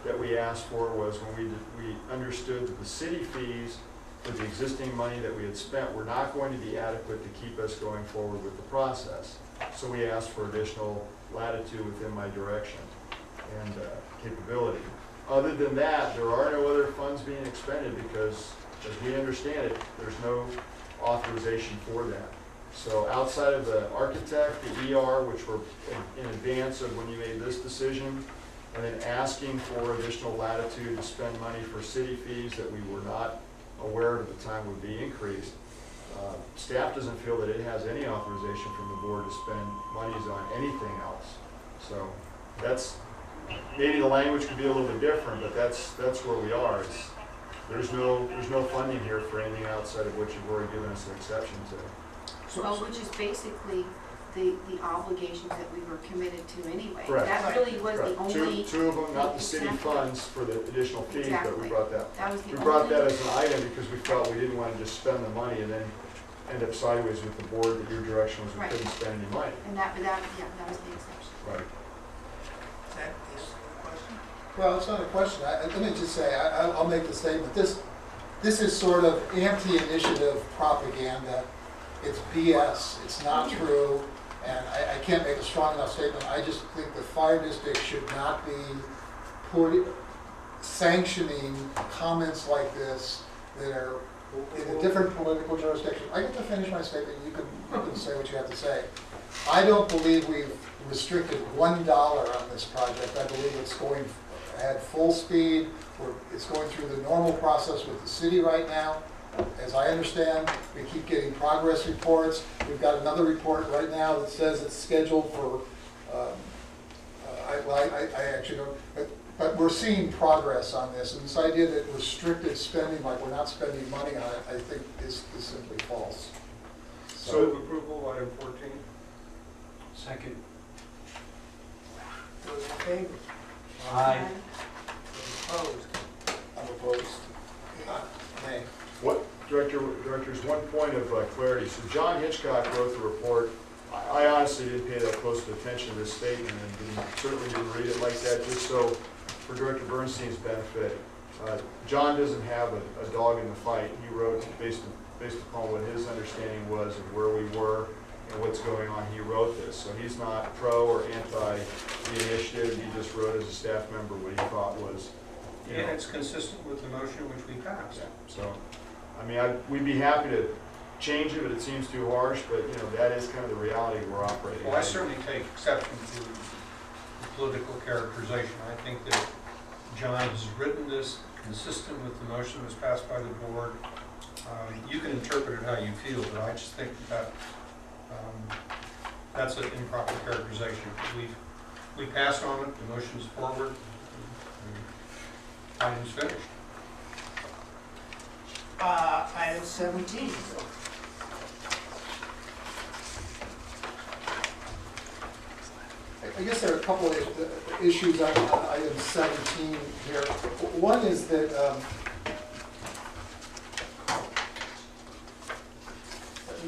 that we asked for was when we understood that the city fees with the existing money that we had spent were not going to be adequate to keep us going forward with the process. So we asked for additional latitude within my direction and capability. Other than that, there are no other funds being expended because, as we understand it, there's no authorization for that. So outside of the architect, the ER, which were in advance of when you made this decision, and then asking for additional latitude to spend money for city fees that we were not aware of at the time would be increased, staff doesn't feel that it has any authorization from the board to spend monies on anything else. So that's, maybe the language could be a little bit different, but that's where we are. There's no funding here for anything outside of what you've already given us an exception to. Well, which is basically the obligations that we were committed to anyway. Correct. That really was the Correct. only. Two of them, not the city Exactly. funds for the additional fees, but we Exactly. brought that. That was the We brought only- that as an item because we felt we didn't want to just spend the money and then end up sideways with the board that your direction was we Right. couldn't spend any money. And that was the exception. Right. That is the question. Well, it's not a question. Let me just say, I'll make the statement. This is sort of anti-initiative propaganda. It's BS. It's not true. And I can't make a strong enough statement. I just think the fire district should not be sanctioning comments like this that are in a different political jurisdiction. I get to finish my statement. You can say what you have to say. I don't believe we've restricted $1 on this project. I believe it's going at full speed. It's going through the normal process with the city right now. As I understand, we keep getting progress reports. We've got another report right now that says it's scheduled for, I actually don't, but we're seeing progress on this. And this idea that restricted spending, like we're not spending money on it, I think is simply false. So approval, item 14. Second. Those in favor? Aye. Those opposed? I'm opposed. Nay. What, Directors, one point of clarity. So John Hitchcock wrote the report. I honestly didn't pay that close of attention to this statement and certainly didn't read it like that, just so for Director Bernstein's benefit. John doesn't have a dog in the fight. He wrote based upon what his understanding was of where we were and what's going on. He wrote this. So he's not pro or anti the initiative. He just wrote as a staff member what he thought was, you know. And it's consistent with the motion which we passed. So, I mean, we'd be happy to change it, but it seems too harsh, but, you know, that is kind of the reality we're operating. Well, I certainly take exception to the political characterization. I think that John has written this consistent with the motion that was passed by the board. You can interpret it how you feel, but I just think that that's an improper characterization. We passed on it, the motion's forward, and item's finished. Item 17. I guess there are a couple of issues on item 17 here. One is that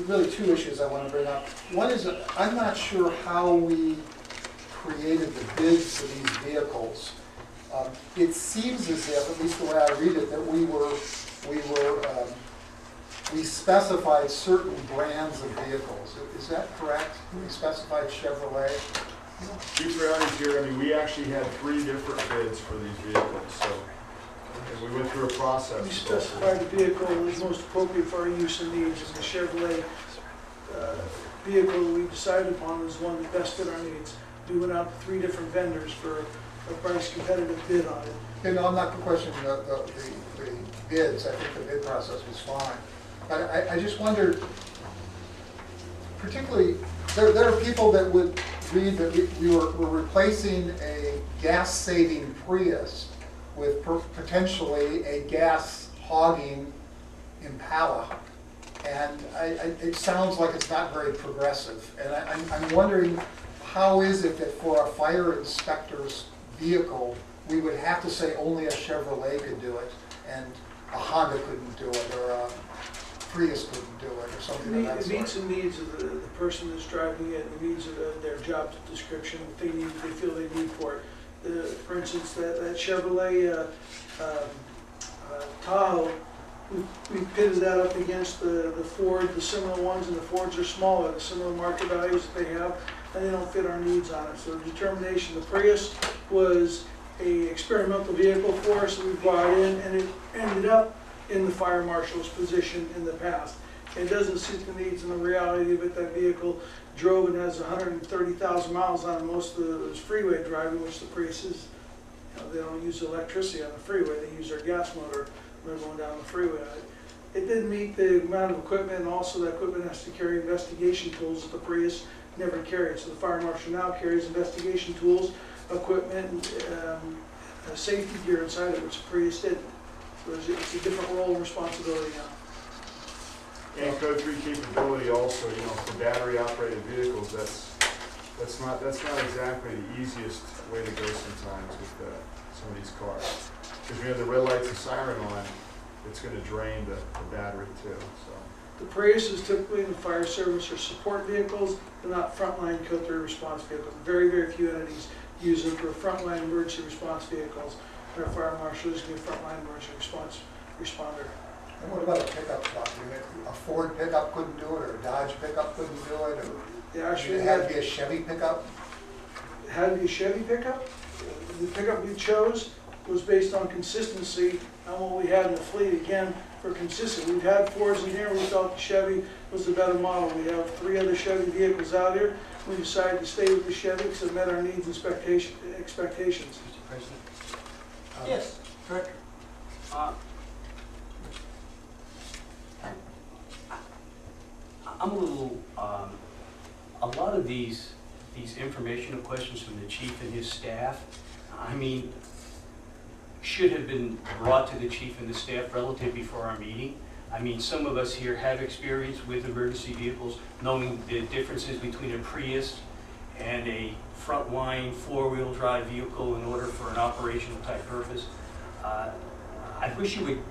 really two issues I want to bring up. One is I'm not sure how we created the bids for these vehicles. It seems as if, at least the way I read it, that we specified certain brands of vehicles. Is that correct? We specified Chevrolet. Chief Reality's here. I mean, we actually had 3 different bids for these vehicles, so and we went through a process. We specified the vehicle that was most appropriate for our use and needs, and the Chevrolet vehicle we decided upon was one that best fit our needs. We went out to 3 different vendors for a price competitive bid on it. You know, I'm not questioning the bids. I think the bid process was fine. But I just wondered, particularly, there are people that would read that we're replacing a gas-saving Prius with potentially a gas-hogging Impala. And it sounds like it's not very progressive. And I'm wondering, how is it that for a fire inspector's vehicle, we would have to say only a Chevrolet could do it, and a Honda couldn't do it, or a Prius couldn't do it, or something of that It sort? meets the needs of the person that's driving it, the needs of their job description, what they feel they need for it. For instance, that Chevrolet Tahoe we pitted that up against the Ford, the similar ones, and the Fords are smaller, the similar market values that they have, and they don't fit our needs on it. So the determination, the Prius was a experimental vehicle for us that we brought in, and it ended up in the fire marshal's position in the past. It doesn't suit the needs and the reality of it. That vehicle drove and has 130,000 miles on it. Most of it was freeway driving, which the Prius is. You know, they don't use electricity on the freeway. They use their gas motor when they're going down the freeway. It didn't meet the amount of equipment, and also that equipment has to carry investigation tools that the Prius never carried. So the fire marshal now carries investigation tools, equipment, safety gear inside it, which the Prius didn't. So it's a different role and responsibility now. And Code 3 capability also, you know, for battery operated vehicles, that's not exactly the easiest way to go sometimes with some of these cars. Because when you have the red lights and siren on, it's going to drain the battery too. So. The Priuses typically in the fire service are support vehicles. They're not frontline Code 3 response vehicles. Very, very few entities use them for frontline emergency response vehicles. Our fire marshal is going to be a frontline emergency response responder. And what about a pickup truck? I mean, a Ford pickup couldn't do it, or a Dodge pickup couldn't do it, or it had to be a Chevy pickup? It had to be a Chevy pickup. The pickup we chose was based on consistency on what we had in the fleet. Again, for consistency, we've had Fords in here. We thought the Chevy was the better model. We have 3 other Chevy vehicles out here. We decided to stay with the Chevy because it met our needs and expectations. Mr. President? Yes, Director. I'm a little, a lot of these informational questions from the chief and his staff, I mean, should have been brought to the chief and the staff relatively before our meeting. I mean, some of us here have experience with emergency vehicles, knowing the differences between a Prius and a frontline 4-wheel drive vehicle in order for an operational type purpose. I wish you would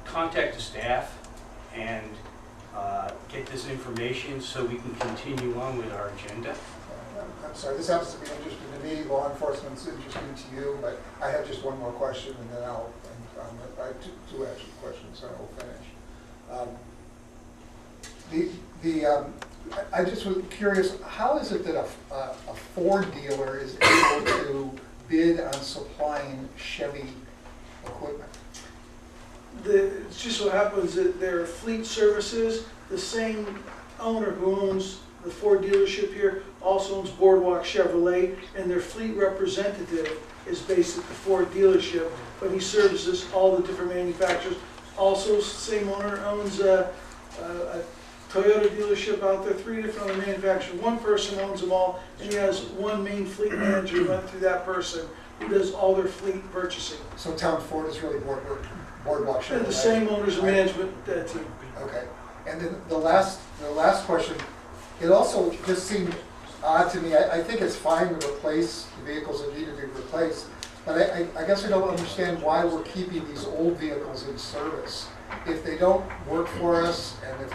contact the staff and get this information so we can continue on with our agenda. I'm sorry, this happens to be interesting to me, law enforcement's interesting to you, but I have just one more question, and then I have two actual questions, so I'll finish. I just was curious, how is it that a Ford dealer is able to bid on supplying Chevy equipment? It's just what happens that their fleet services, the same owner who owns the Ford dealership here also owns Boardwalk Chevrolet, and their fleet representative is based at the Ford dealership, but he services all the different manufacturers. Also, same owner owns a Toyota dealership out there, 3 different other manufacturers. One person owns them all, and he has one main fleet manager who went through that person who does all their fleet purchasing. So Town Ford is really Boardwalk Chevrolet? And the same owners and management team. Okay. And then the last question, it also just seemed odd to me. I think it's fine to replace the vehicles that need to be replaced, but I guess I don't understand why we're keeping these old vehicles in service. If they don't work for us, and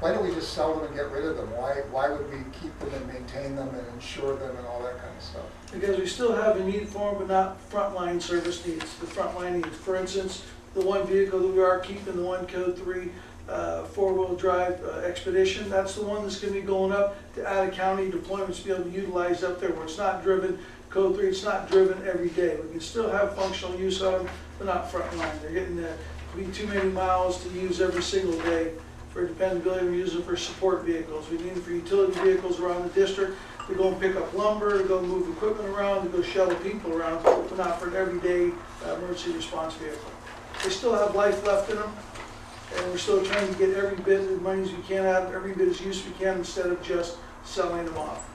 why don't we just sell them and get rid of them? Why would we keep them and maintain them and insure them and all that kind of stuff? Because we still have a need for them, but not frontline service needs, the frontline needs. For instance, the one vehicle that we are keeping, the one Code 3 4-wheel drive Expedition, that's the one that's going to be going up to out-of-county deployments to be able to utilize up there where it's not driven, Code 3, it's not driven every day. We can still have functional use of them, but not frontline. They're getting to be too many miles to use every single day. For dependability, we use them for support vehicles. We need them for utility vehicles around the district, to go and pick up lumber, to go move equipment around, to go shuttle people around, but not for an everyday emergency response vehicle. They still have life left in them, and we're still trying to get every bit of money as we can out of them, every bit of use we can, instead of just selling them off.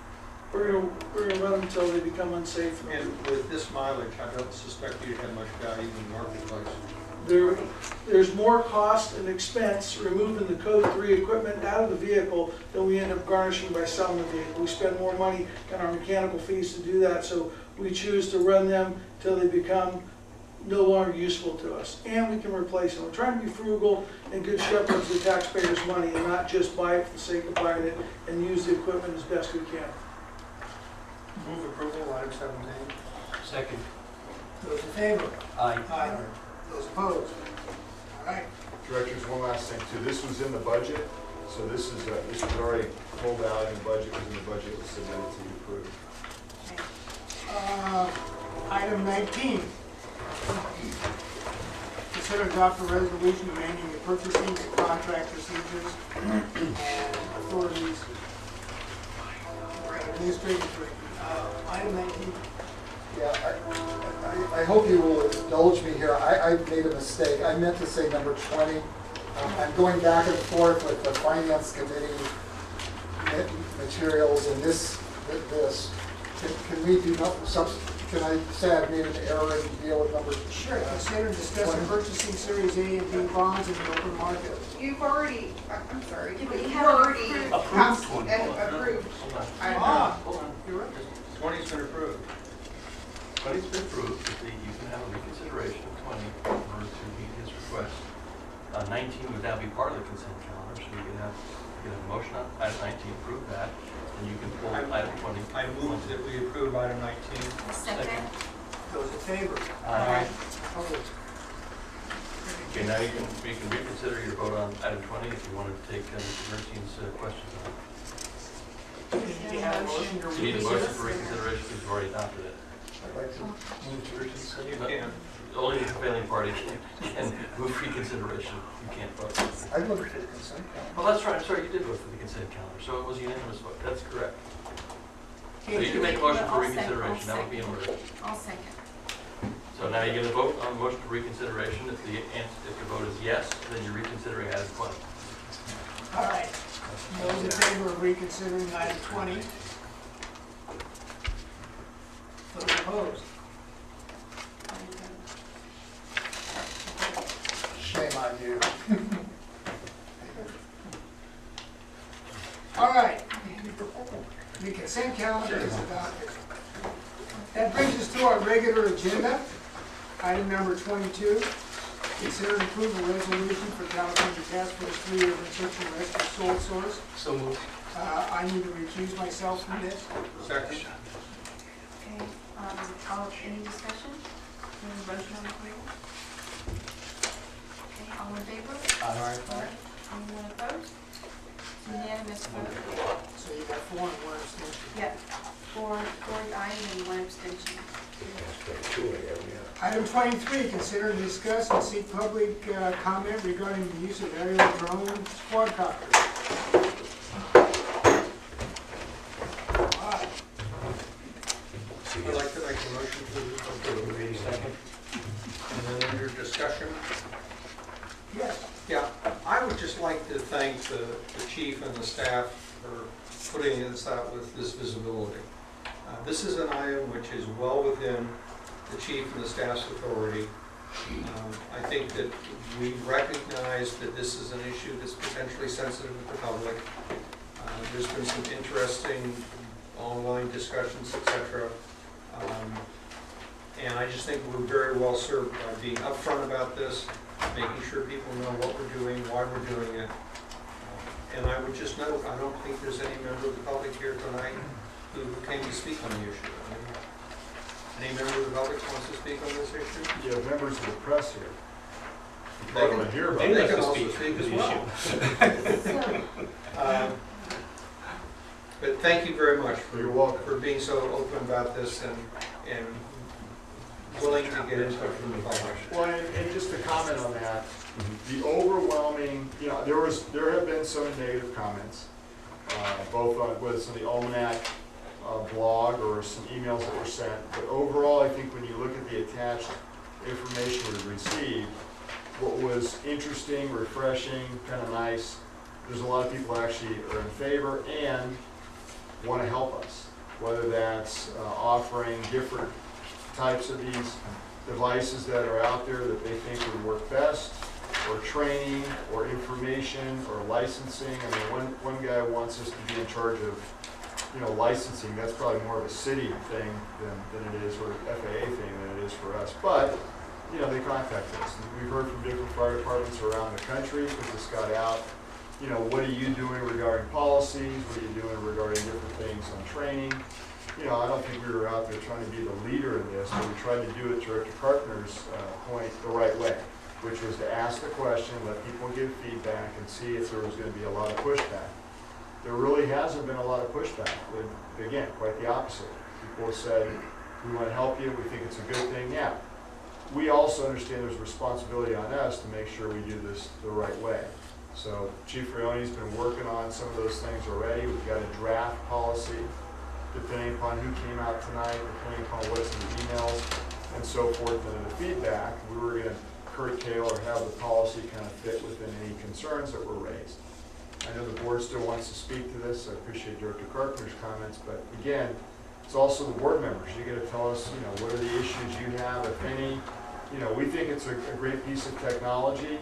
We're going to run them until they become unsafe. And with this mileage, I don't suspect you have much value in the marketplace. There's more cost and expense removing the Code 3 equipment out of the vehicle than we end up garnishing by selling the vehicle. We spend more money on our mechanical fees to do that, so we choose to run them till they become no longer useful to us. And we can replace them. We're trying to be frugal and good shepherds of the taxpayers' money and not just buy it for the sake of buying it and use the equipment as best we can. Move approval, item 17. Second. Those in favor? Aye. Aye. Those opposed? All right. Directors, one last thing too, this was in the budget, so this was already pulled out in the budget, was in the budget, was submitted to you approved. Item 19. Consider adopt a resolution amending the purchasing and contract procedures and authorities for administrative. Item 19. Yeah, I hope you will indulge me here. I made a mistake. I meant to say number 20. I'm going back and forth with the Finance Committee materials and this. Can we do, can I say I've made an error and deal with number? Sure. Consider discussing purchasing Series A and B bonds in the open market. You've already, I'm sorry, Yeah, but you you've haven't already approved. passed Approved and one. approved. Hold on. You're right. 20's been approved. 20's been approved, but you can have a reconsideration of 20 in order to meet his request. 19 would now be part of the consent calendar, so you can have a motion on item 19, approve that, and you can pull item 20. I move that we approve item 19. Second. Those in favor? Aye. Opposed? Okay, now you can reconsider your vote on item 20 if you want to take Mr. Bernstein's questions on it. Do you have a motion to You need a motion reconsider? for reconsideration because you've already adopted it. I'd like to move to reconsider. You can. Only the prevailing party can move reconsideration. You can't vote. I voted for the consent calendar. Well, that's right. I'm sorry, you did vote for the consent calendar, so it was a unanimous vote. That's correct. So you can make a motion for reconsideration. That would be in order. I'll second. So now you're going to vote on the motion for reconsideration. If the vote is yes, then you're reconsidering item 20. All right. Those in favor of reconsidering item 20? Those opposed? Shame on you. All right. The consent calendar is adopted. That brings us to our regular agenda. Item number 22. Consider and approve a resolution for California Task Force 3 Urban Search and Rescue Sole Source. So moved. I need to recuse myself from this. Second. Okay, any discussion? Any motion on the table? Okay, all in favor? Aye. Anyone opposed? Unanimous vote. So you got 4 and 1 abstention. Yep, four ayes and 1 abstention. Item 23, consider and discuss and seek public comment regarding the use of aerial drone quadcopters. I'd like to make a motion to approve. Second. And then under discussion. Yes. Yeah, I would just like to thank the chief and the staff for putting this out with this visibility. This is an item which is well within the chief and the staff's authority. I think that we recognize that this is an issue that's potentially sensitive to the public. There's been some interesting online discussions, etc. And I just think we're very well served by being upfront about this, making sure people know what we're doing, why we're doing it. And I would just note, I don't think there's any member of the public here tonight who came to speak on the issue. Any member of the public wants to speak on this issue? You have members of the press here. You They probably can- want to hear about They it. can also speak as well. But thank you very much You're welcome. for being so open about this and willing to get into it from the public. Well, and just to comment on that, the overwhelming, there have been some negative comments, both on whether it's on the Almanac blog or some emails that were sent. But overall, I think when you look at the attached information we received, what was interesting, refreshing, kind of nice, there's a lot of people actually are in favor and want to help us, whether that's offering different types of these devices that are out there that they think would work best, or training, or information, or licensing. I mean, one guy wants us to be in charge of, licensing. That's probably more of a city thing than it is, or FAA thing than it is for us. But, they contact us. We've heard from different fire departments around the country because this got out. What are you doing regarding policies? What are you doing regarding different things on training? I don't think we were out there trying to be the leader in this, but we tried to do it, to Director Carpenter's point, the right way. which was to ask the question, let people give feedback, and see if there was going to be a lot of pushback. There really hasn't been a lot of pushback. Again, quite the opposite. People have said, we want to help you, we think it's a good thing. Yeah, we also understand there's responsibility on us to make sure we do this the right way. So Chief Frioni's been working on some of those things already. We've got a draft policy, depending upon who came out tonight, depending upon what's in the emails and so forth, and the feedback, we were going to curtail or have the policy kind of fit within any concerns that were raised. I know the board still wants to speak to this. I appreciate Director Carpenter's comments, but again, it's also the board members. You got to tell us, what are the issues you have, if any. We think it's a great piece of technology.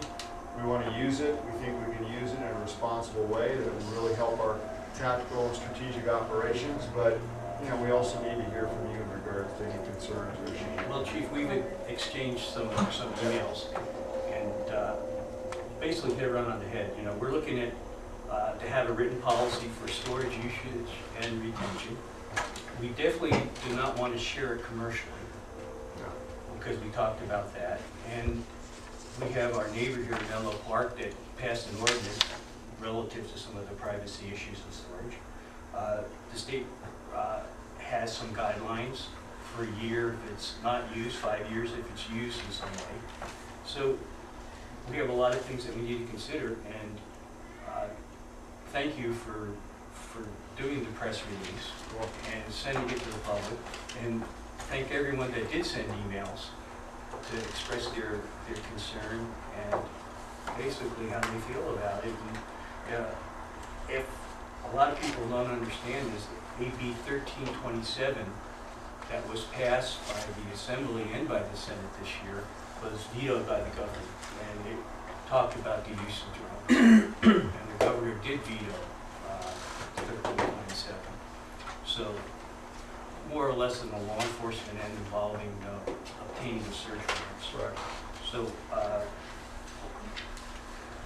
We want to use it. We think we can use it in a responsible way that will really help our tactical and strategic operations. But we also need to hear from you in regards to any concerns or issues. Well, Chief, we've exchanged some emails, and basically hit it right on the head. We're looking at to have a written policy for storage, usage, and retention. We definitely do not want to share it commercially, because we talked about that. And we have our neighbor here in Menlo Park that passed an ordinance relative to some of the privacy issues of storage. The state has some guidelines for a year if it's not used, 5 years if it's used in some way. So we have a lot of things that we need to consider, and thank you for doing the press release and sending it to the public, and thank everyone that did send emails to express their concern and basically how they feel about it. And if a lot of people don't understand is AB 1327 that was passed by the Assembly and by the Senate this year was vetoed by the governor, and it talked about the use of drones. And the governor did veto 1327. So more or less in the law enforcement end involving obtaining the search warrants. Right. So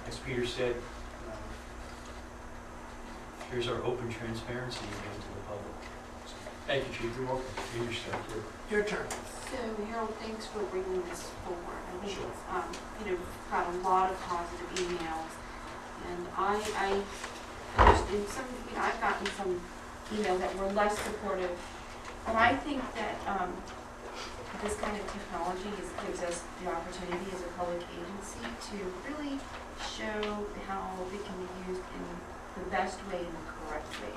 as Peter said, here's our open transparency again to the public. So, thank you, Chief. You're welcome. You understand. Your turn. So Harold, thanks for bringing this forward. I think it's, got a lot of positive emails, and I understand some, I've gotten some emails that were less supportive, but I think that this kind of technology gives us the opportunity as a public agency to really show how it can be used in the best way and the correct way.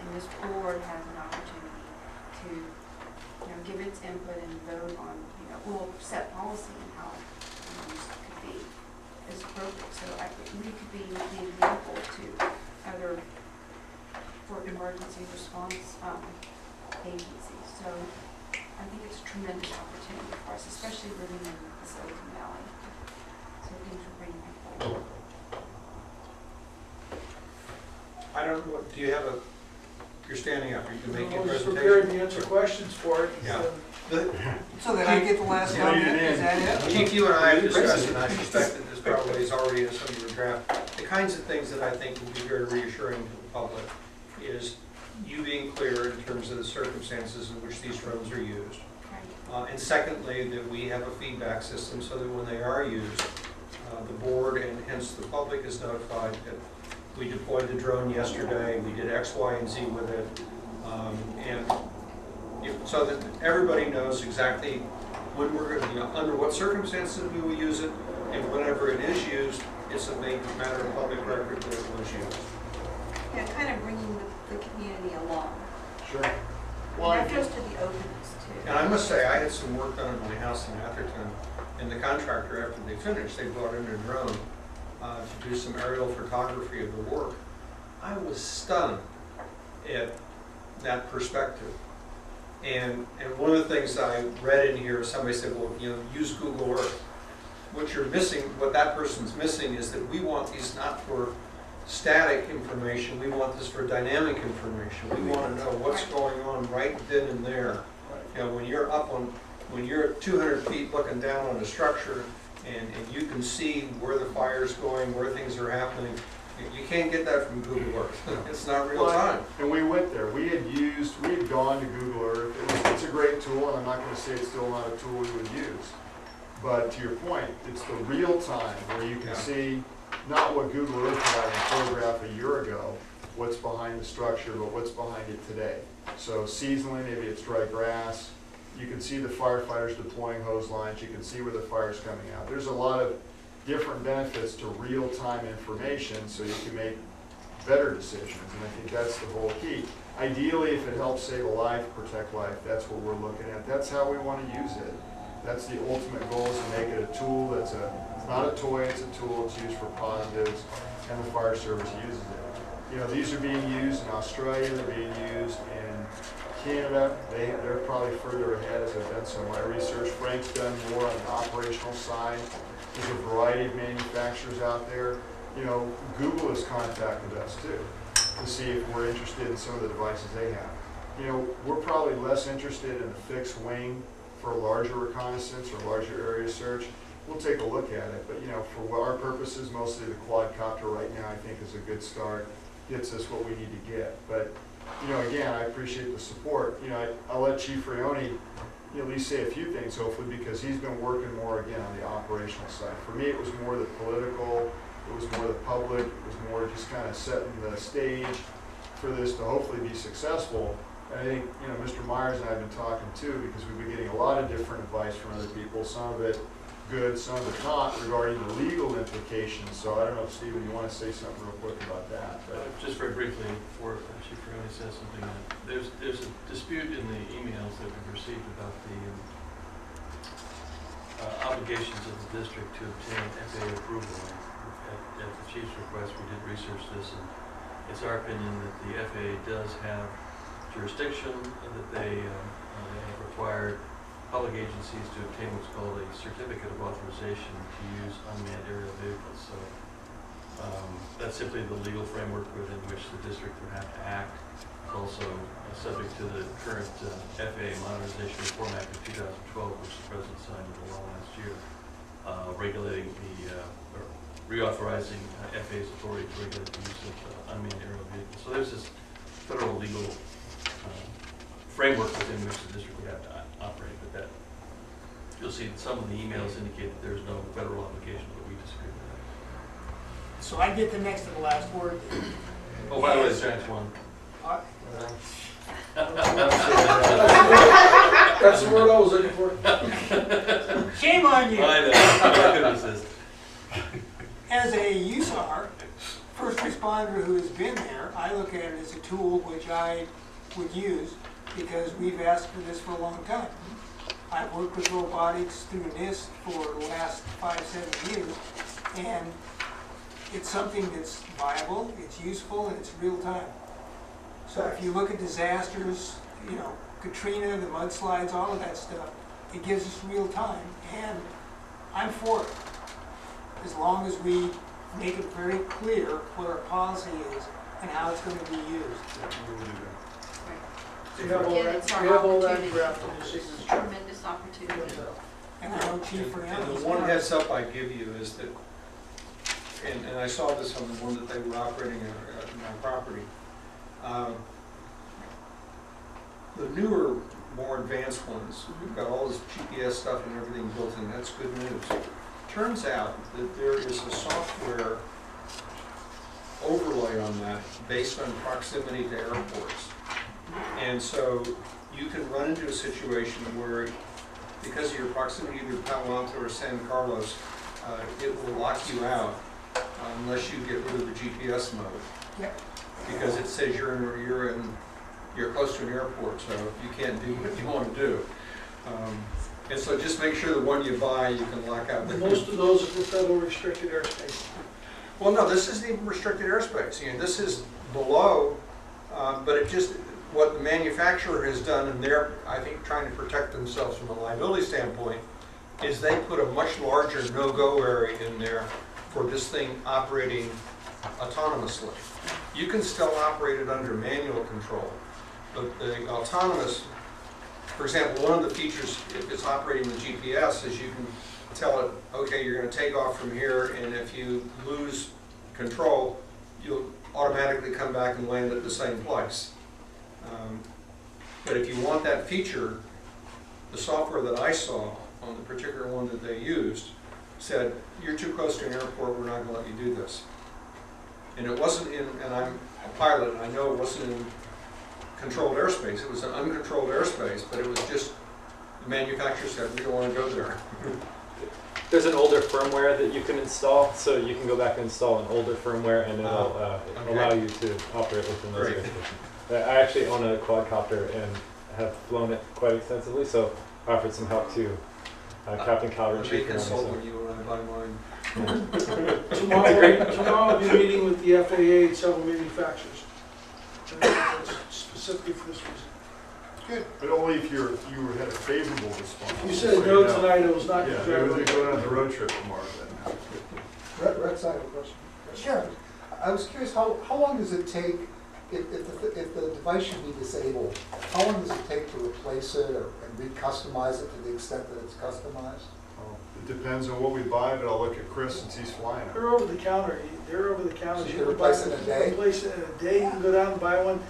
And this board has an opportunity to give its input and vote on, we'll set policy and how this could be as appropriate. So I think we could be an example to other for emergency response agencies. So I think it's a tremendous opportunity for us, especially living in the Silicon Valley. So thanks for bringing that forward. I don't know, do you have you're standing up, you can make your I was presentation. prepared to answer questions for it. Yeah. So then I get the last comment, is that it? Chief, you and I have discussed, and I suspect that this probably is already in some of your draft, the kinds of things that I think will be very reassuring to the public is you being clear in terms of the circumstances in which these drones are used. And secondly, that we have a feedback system so that when they are used, the board and hence the public is notified that we deployed the drone yesterday, we did X, Y, and Z with it, and so that everybody knows exactly when we're going to, under what circumstances we will use it, and whenever it is used, it's a matter of public record that it was used. Yeah, kind of bringing the community along. Sure. And that goes to the openness too. And I must say, I had some work done at my house in Atherton, and the contractor, after they finished, they brought in a drone to do some aerial photography of the work. I was stunned at that perspective. And one of the things I read in here, somebody said, well, use Google Earth. What you're missing, what that person's missing is that we want these not for static information, we want this for dynamic information. We want to know what's going on right then and there. When you're when you're 200 feet looking down on a structure and you can see where the fire's going, where things are happening, you can't get that from Google Earth. It's not real time. And we went there. We had gone to Google Earth. It's a great tool, and I'm not going to say it's still not a tool we would use. But to your point, it's the real time where you can see not what Google Earth had in photograph a year ago, what's behind the structure, but what's behind it today. So seasonally, maybe it's dry grass. You can see the firefighters deploying hose lines. You can see where the fire's coming out. There's a lot of different benefits to real-time information so you can make better decisions, and I think that's the whole key. Ideally, if it helps save a life, protect life, that's what we're looking at. That's how we want to use it. That's the ultimate goal, is to make it a tool it's not a toy, it's a tool, it's used for positives, and the fire service uses it. You know, these are being used in Australia, they're being used in Canada. They're probably further ahead, as I've done some of my research. Frank's done more on the operational side. There's a variety of manufacturers out there. You know, Google has contacted us too, to see if we're interested in some of the devices they have. You know, we're probably less interested in a fixed wing for a larger reconnaissance or larger area search. We'll take a look at it, but you know, for our purposes, mostly the quadcopter right now I think is a good start, gets us what we need to get. But you know, again, I appreciate the support. You know, I'll let Chief Rioni at least say a few things, hopefully, because he's been working more again on the operational side. For me, it was more the political, it was more the public, it was more just kind of setting the stage for this to hopefully be successful. And I think, you know, Mr. Myers and I have been talking too, because we've been getting a lot of different advice from other people, some of it good, some of it not, regarding the legal implications. So I don't know if, Stephen, you want to say something real quick about that? But Just very briefly, before Chief Rioni says something, there's a dispute in the emails that we've received about the obligations of the district to obtain FAA approval. At the Chief's request, we did research this, and it's our opinion that the FAA does have jurisdiction, that they have required public agencies to obtain what's called a certificate of authorization to use unmanned aerial vehicles. So that's simply the legal framework within which the district would have to act. It's also subject to the current FAA Modernization Reform Act of 2012, which the President signed into law last year, regulating or reauthorizing FAA's authority to regulate the use of unmanned aerial vehicles. So there's this federal legal framework within which the district would have to operate, but that you'll see that some of the emails indicate that there's no federal obligation, but we disagree with that. So I get the next to the last word. Oh, by the way, the Giants won. That's the word I was looking for. Shame on you. I know. My goodness is. As a USAR, first responder who has been there, I look at it as a tool which I would use because we've asked for this for a long time. I've worked with robotics through NIST for the last 5-7 years, and it's something that's viable, it's useful, and it's real time. So if you look at disasters, you know, Katrina, the mudslides, all of that stuff, it gives us real time, and I'm for it. As long as we make it very clear what our policy is and how it's going to be used. We have all Yeah, that, it's we our have all that opportunity. drafted in the signature. Tremendous opportunity. And I know Chief And Rioni. the one heads up I give you is that, and I saw this on the one that they were operating in my property. The newer, more advanced ones, we've got all this GPS stuff and everything built in, that's good news. Turns out that there is a software overlay on that based on proximity to airports. And so you can run into a situation where, because of your proximity to Palo Alto or San Carlos, it will lock you out unless you get rid of the GPS mode. Yep. Because it says you're close to an airport, so you can't do what you want to do. And so just make sure the one you buy you can lock out. Most of those are for federal restricted airspace. Well, no, this isn't even restricted airspace. You know, this is below, but it just, what the manufacturer has done, and they're, I think, trying to protect themselves from a liability standpoint, is they put a much larger no-go area in there for this thing operating autonomously. You can still operate it under manual control, but the autonomous, for example, one of the features, if it's operating the GPS, is you can tell it, okay, you're going to take off from here, and if you lose control, you'll automatically come back and land at the same place. But if you want that feature, the software that I saw on the particular one that they used, said, you're too close to an airport, we're not gonna let you do this. And it wasn't in, and I'm a pilot, and I know it wasn't in controlled airspace, it was an uncontrolled airspace, but it was just, the manufacturer said, we don't wanna go there. There's an older firmware that you can install, so you can go back and install an older firmware, and it'll allow you to operate within those Great. airspaces. I actually own a quadcopter and have flown it quite extensively, so I offered some help to Captain Calvert. I may consult with you when I buy mine. Tomorrow I'll be meeting with the FAA and several manufacturers. And that's specifically for this reason. Good. But only if you had a favorable response. You said no tonight, it was not. Yeah, maybe we're going on the road trip tomorrow then. Rex, I have a question. Sure. I was curious, how long does it take, if the device should be disabled, how long does it take to replace it and re-customize it to the extent that it's customized? Well, it depends on what we buy, but I'll look at Chris since he's flying. They're over the counter. They're over the counter. So you can replace it in a day? Replace it in a day. You can go down and buy one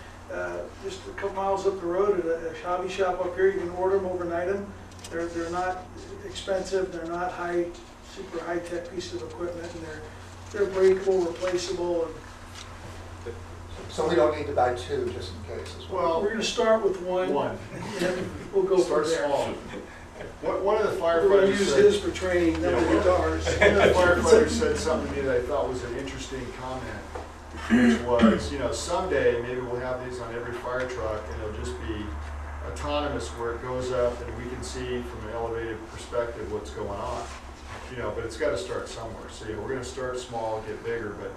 just a couple miles up the road at a hobby shop up here. You can order them, overnight them. They're not expensive. They're not super high-tech pieces of equipment, and they're breakable, replaceable. And So we don't need to buy two just in case as well? Well, we're going to start with one. One. And we'll go Start from there. small. One of the We're going to firefighters use said, his for training, then we'll get ours. one of the firefighters said something to me that I thought was an interesting comment, which was, someday maybe we'll have these on every fire truck and it'll just be autonomous where it goes up and we can see from an elevated perspective what's going on. But it's got to start somewhere. So we're going to start small, get bigger, but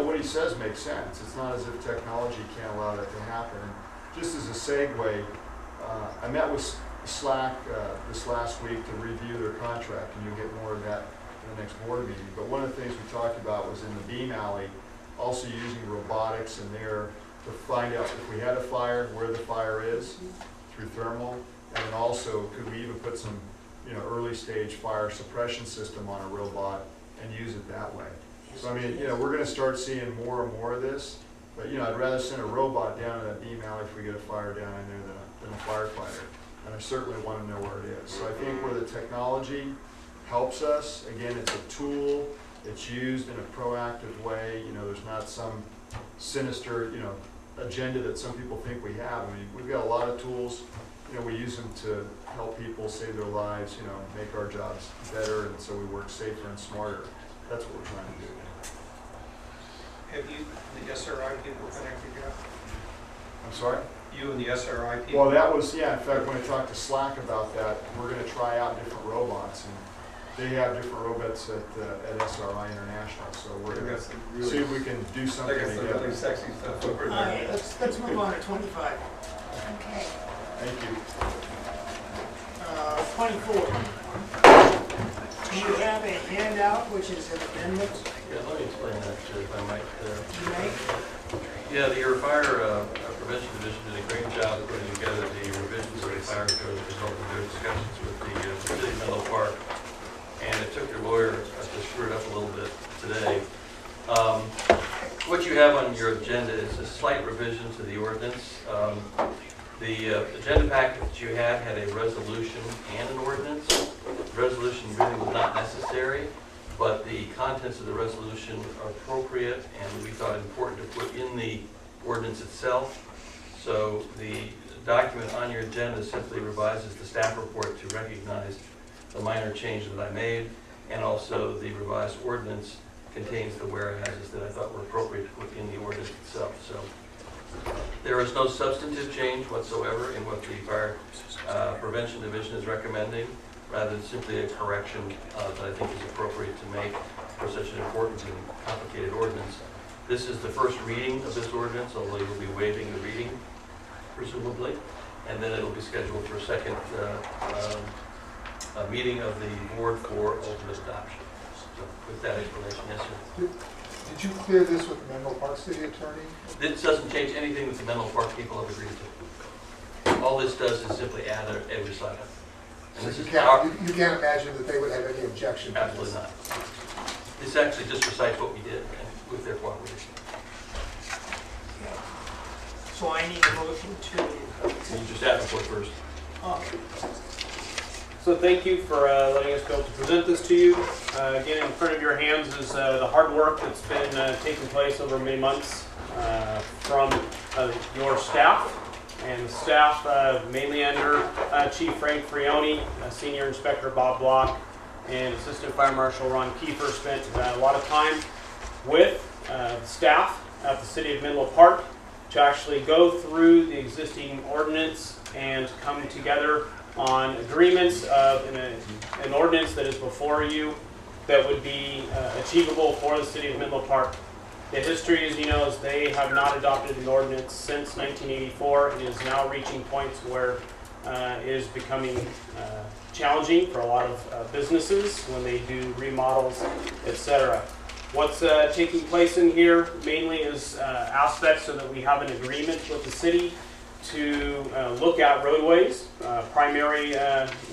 what he says makes sense. It's not as if technology can't allow that to happen. And just as a segue, I met with Slack this last week to review their contract, and you'll get more of that in the next board meeting. But one of the things we talked about was in the beam alley, also using robotics in there to find out if we had a fire, where the fire is through thermal, and then also could we even put some early stage fire suppression system on a robot and use it that way. So I mean, we're going to start seeing more and more of this, but I'd rather send a robot down in that beam alley if we get a fire down in there than a firefighter. And I certainly want to know where it is. So I think where the technology helps us, again, it's a tool, it's used in a proactive way, there's not some sinister, agenda that some people think we have. I mean, we've got a lot of tools, we use them to help people save their lives, make our jobs better, and so we work safer and smarter. That's what we're trying to do. Have you, the SRI people connected yet? I'm sorry? You and the SRI people? Well, that was, in fact, when I talked to Slack about that, we're going to try out different robots, and they have different robots at SRI International, so we're going to see if we can do something They got some together. really sexy stuff over All right, there. let's move on to 25. Okay. Thank you. 24. You have a handout, which is an amendment. Yeah, let me explain that, if I might. You may. Yeah, your fire prevention division did a great job of putting together the revisions of the fire code as a result of their discussions with the city of Menlo Park. And it took their lawyer to screw it up a little bit today. What you have on your agenda is a slight revision to the ordinance. The agenda packet that you had a resolution and an ordinance. The resolution really was not necessary, but the contents of the resolution are appropriate and we thought it important to put in the ordinance itself. So the document on your agenda simply revises the staff report to recognize the minor change that I made, and also the revised ordinance contains the whereases that I thought were appropriate to put in the ordinance itself. So there is no substantive change whatsoever in what the Fire Prevention Division is recommending, rather than simply a correction that I think is appropriate to make for such an important and complicated ordinance. This is the first reading of this ordinance, although you will be waiving the reading, presumably, and then it will be scheduled for a second meeting of the board for ultimate adoption. So with that explanation, yes, sir. Did you clear this with the Menlo Park City Attorney? This doesn't change anything that the Menlo Park people have agreed to. All this does is simply add a recital. So you can't imagine that they would have any objection to this? Absolutely not. This actually just recites what we did and with their cooperation. So I need a motion to. So you just have to put first. So thank you for letting us be able to present this to you. Again, in front of your hands is the hard work that's been taking place over many months from your staff. And the staff, mainly under Chief Frank Frioni, Senior Inspector Bob Block, and Assistant Fire Marshal Ron Kiefer, spent a lot of time with the staff at the City of Menlo Park to actually go through the existing ordinance and come together on agreements of an ordinance that is before you that would be achievable for the City of Menlo Park. The history, as you know, is they have not adopted an ordinance since 1984. It is now reaching points where it is becoming challenging for a lot of businesses when they do remodels, etc. What's taking place in here mainly is aspects so that we have an agreement with the city to look at roadways, primary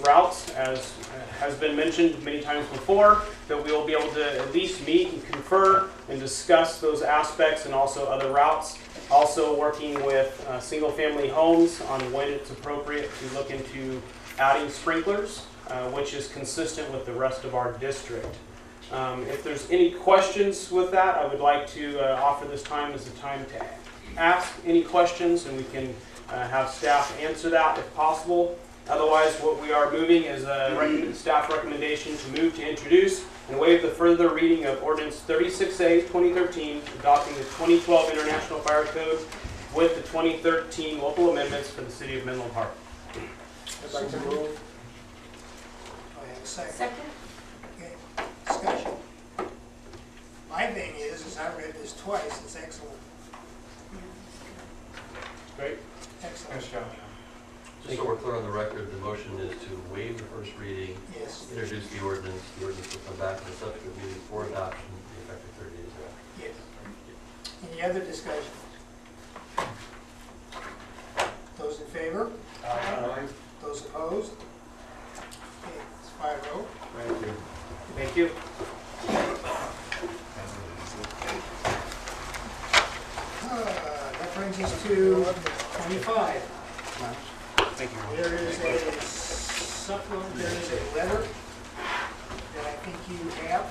routes, as has been mentioned many times before, that we will be able to at least meet and confer and discuss those aspects and also other routes. Also working with single-family homes on when it's appropriate to look into adding sprinklers, which is consistent with the rest of our district. If there's any questions with that, I would like to offer this time as a time to ask any questions, and we can have staff answer that if possible. Otherwise, what we are moving is a staff recommendation to move to introduce and waive the further reading of Ordinance 36A 2013, adopting the 2012 International Fire Code with the 2013 local amendments for the City of Menlo Park. I'd like to move. I have a second. Second? Okay, discussion. My thing is I read this twice, it's excellent. Great. Excellent. Just so we're clear on the record, the motion is to waive the first reading, Yes. introduce the ordinance will come back to the subsequent meeting for adoption, effective 30 days after. Yes. Any other discussion? Those in favor? Aye. Those opposed? Okay, it's 5-0. Thank you. Thank you. That brings us to 25. Thank you. There is a supplement, there is a letter that I think you have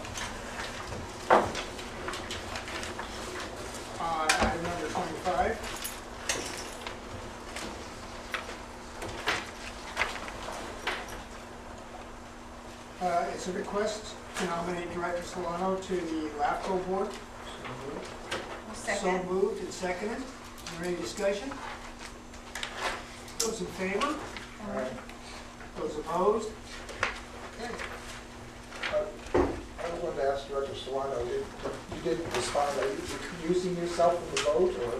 on item number 25. It's a request to nominate Director Solano to the LAFCO board. So moved and seconded. Is there any discussion? Those in favor? Those opposed? Okay. I wanted to ask Director Solano, you didn't respond, are you recusing yourself from the vote, or?